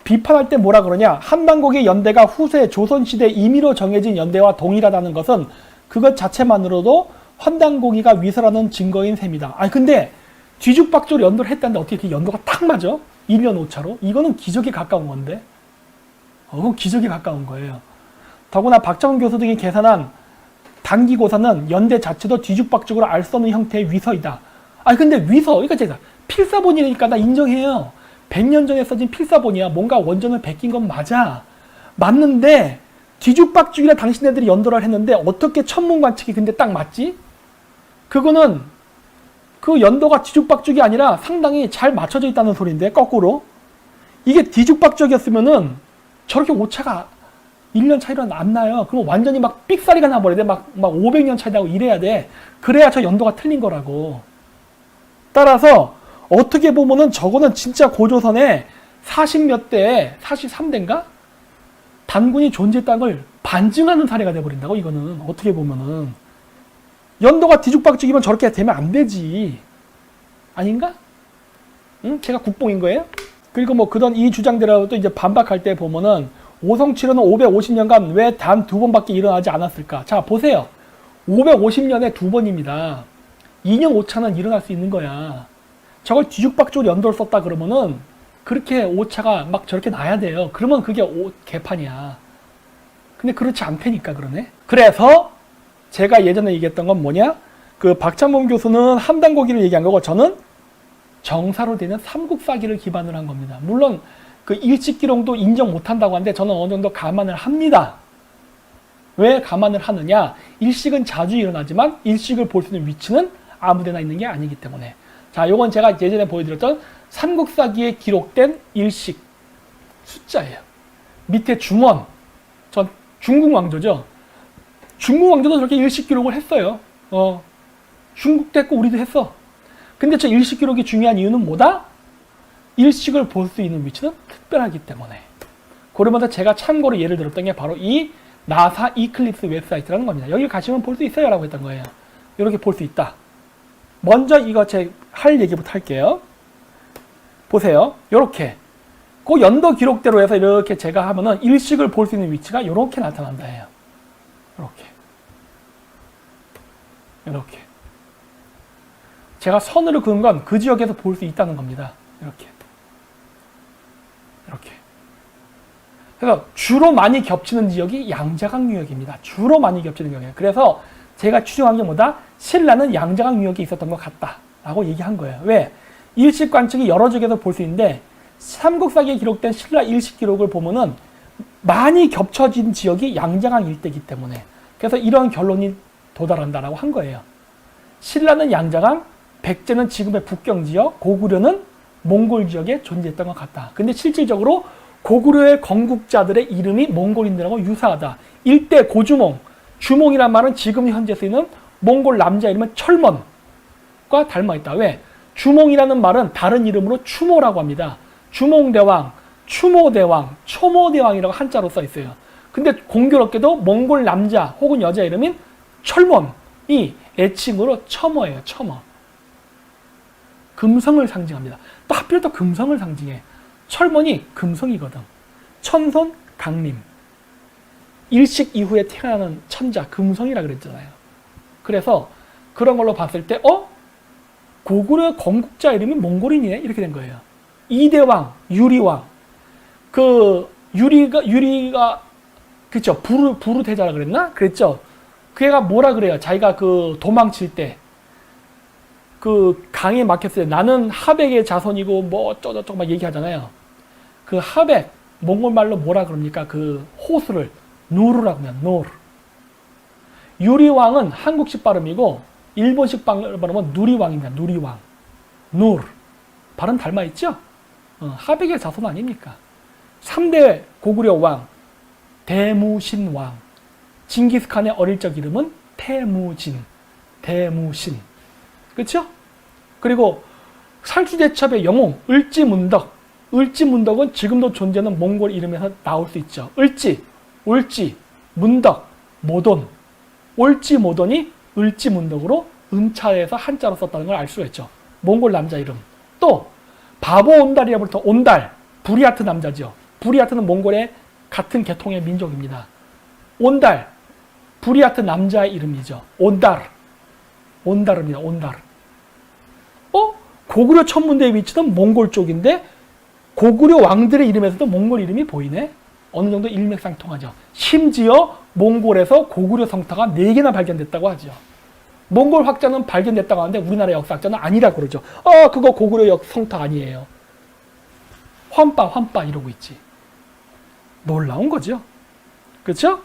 비판할 때 뭐라 그러냐. 한반국의 연대가 후세 조선시대 임의로 정해진 연대와 동일하다는 것은 그것 자체만으로도 환단고기가 위설하는 증거인 셈이다. 아니 근데 뒤죽박죽으로 연도를 했다는데 어떻게 그 연도가 딱 맞아? 1년 오차로? 이거는 기적에 가까운 건데. 그건 기적에 가까운 거예요. 더구나 박정훈 교수 등이 계산한 단기고사는 연대 자체도 뒤죽박죽으로 알 수 없는 형태의 위서이다. 아니 근데 위서, 그러니까 제가 필사본이니까 나 인정해요. 100년 전에 써진 필사본이야. 뭔가 원전을 베낀 건 맞아. 맞는데 뒤죽박죽이라 당신네들이 연도를 했는데 어떻게 천문 관측이 근데 딱 맞지? 그거는 그 연도가 뒤죽박죽이 아니라 상당히 잘 맞춰져 있다는 소리인데 거꾸로. 이게 뒤죽박죽이었으면은 저렇게 오차가 1년 차이로 안 나요. 그럼 완전히 막 삑사리가 나버려야 돼. 막 500년 차이 나고 이래야 돼. 그래야 저 연도가 틀린 거라고. 따라서 어떻게 보면은 저거는 진짜 고조선에 40몇 대에 43대인가? 단군이 존재했다는 걸 반증하는 사례가 돼버린다고. 이거는 어떻게 보면은 연도가 뒤죽박죽이면 저렇게 되면 안 되지. 아닌가? 응? 제가 국뽕인 거예요? 그리고 뭐 그런 이 주장대로도 이제 반박할 때 보면은 오성칠호는 550년간 왜 단 2번밖에 일어나지 않았을까? 자, 보세요. 550년에 2번입니다. 2년 오차는 일어날 수 있는 거야. 저걸 뒤죽박죽으로 연도를 썼다 그러면은 그렇게 오차가 막 저렇게 나야 돼요. 그러면 그게 개판이야. 근데 그렇지 않다니까 그러네. 그래서 제가 예전에 얘기했던 건 뭐냐? 그 박찬범 교수는 함단고기를 얘기한 거고 저는 정사로 되는 삼국사기를 기반으로 한 겁니다. 물론 그 일식기록도 인정 못한다고 하는데 저는 어느 정도 감안을 합니다. 왜 감안을 하느냐? 일식은 자주 일어나지만 일식을 볼 수 있는 위치는 아무데나 있는 게 아니기 때문에. 자, 요건 제가 예전에 보여드렸던 삼국사기에 기록된 일식 숫자예요. 밑에 중원, 전 중국 왕조죠. 중국 왕조도 저렇게 일식 기록을 했어요. 중국도 했고 우리도 했어. 근데 저 일식 기록이 중요한 이유는 뭐다? 일식을 볼 수 있는 위치는 특별하기 때문에. 그러면서 제가 참고로 예를 들었던 게 바로 이 나사 이클립스 웹사이트라는 겁니다. 여기 가시면 볼 수 있어요 라고 했던 거예요. 이렇게 볼 수 있다. 먼저 이거 제 할 얘기부터 할게요. 보세요. 요렇게 그 연도 기록대로 해서 이렇게 제가 하면은 일식을 볼 수 있는 위치가 이렇게 나타난다 해요. 이렇게 제가 선으로 그은 건 그 지역에서 볼 수 있다는 겁니다. 이렇게 그래서 주로 많이 겹치는 지역이 양자강 유역입니다. 주로 많이 겹치는 지역이에요. 그래서 제가 추정한 게 뭐다? 신라는 양자강 유역에 있었던 것 같다라고 얘기한 거예요. 왜? 일식 관측이 여러 지역에서 볼 수 있는데 삼국사기에 기록된 신라 일식 기록을 보면은 많이 겹쳐진 지역이 양자강 일대이기 때문에 그래서 이런 결론이 도달한다라고 한 거예요. 신라는 양자강, 백제는 지금의 북경 지역, 고구려는 몽골 지역에 존재했던 것 같다. 근데 실질적으로 고구려의 건국자들의 이름이 몽골인들하고 유사하다. 일대 고주몽, 주몽이란 말은 지금 현재 쓰이는 몽골 남자 이름은 철먼과 닮아있다. 왜? 주몽이라는 말은 다른 이름으로 추모라고 합니다. 주몽대왕, 추모대왕, 초모대왕이라고 한자로 써 있어요. 근데 공교롭게도 몽골 남자 혹은 여자 이름인 철몬이 애칭으로 첨어예요. 첨어. 금성을 상징합니다. 또 하필 또 금성을 상징해. 철몬이 금성이거든. 천손 강림. 일식 이후에 태어나는 천자 금성이라 그랬잖아요. 그래서 그런 걸로 봤을 때 고구려 건국자 이름이 몽골인이네 이렇게 된 거예요. 이대왕, 유리왕. 그 유리가 그쵸 부르 태자라 그랬나? 그랬죠. 그 애가 뭐라 그래요? 자기가 그 도망칠 때 그 강에 막혔을 때 나는 하백의 자손이고 뭐 어쩌고저쩌고 막 얘기하잖아요. 그 하백 몽골말로 뭐라 그럽니까? 그 호수를 누르라고 하면 노르. 유리왕은 한국식 발음이고 일본식 발음은 누리왕입니다. 누리왕. 누르. 발음 닮아있죠? 하백의 자손 아닙니까? 3대 고구려 왕 대무신왕. 징기스칸의 어릴 적 이름은 태무진. 대무신. 그렇죠? 그리고 살주대첩의 영웅 을지문덕. 을지문덕은 지금도 존재하는 몽골 이름에서 나올 수 있죠. 을지, 올지, 문덕, 모돈. 올지 모돈이 을지문덕으로 은차에서 한자로 썼다는 걸 알 수가 있죠. 몽골 남자 이름. 또 바보 온달이라부터 온달, 부리아트 남자죠. 부리아트는 몽골의 같은 계통의 민족입니다. 온달, 부리아트 남자의 이름이죠. 온달. 온달입니다. 온달. 고구려 천문대에 위치는 몽골 쪽인데 고구려 왕들의 이름에서도 몽골 이름이 보이네. 어느 정도 일맥상통하죠. 심지어 몽골에서 고구려 성타가 4개나 발견됐다고 하죠. 몽골 학자는 발견됐다고 하는데 우리나라 역사학자는 아니라고 그러죠. 그거 고구려 성타 아니에요. 환빠 이러고 있지. 놀라운 거죠. 그렇죠?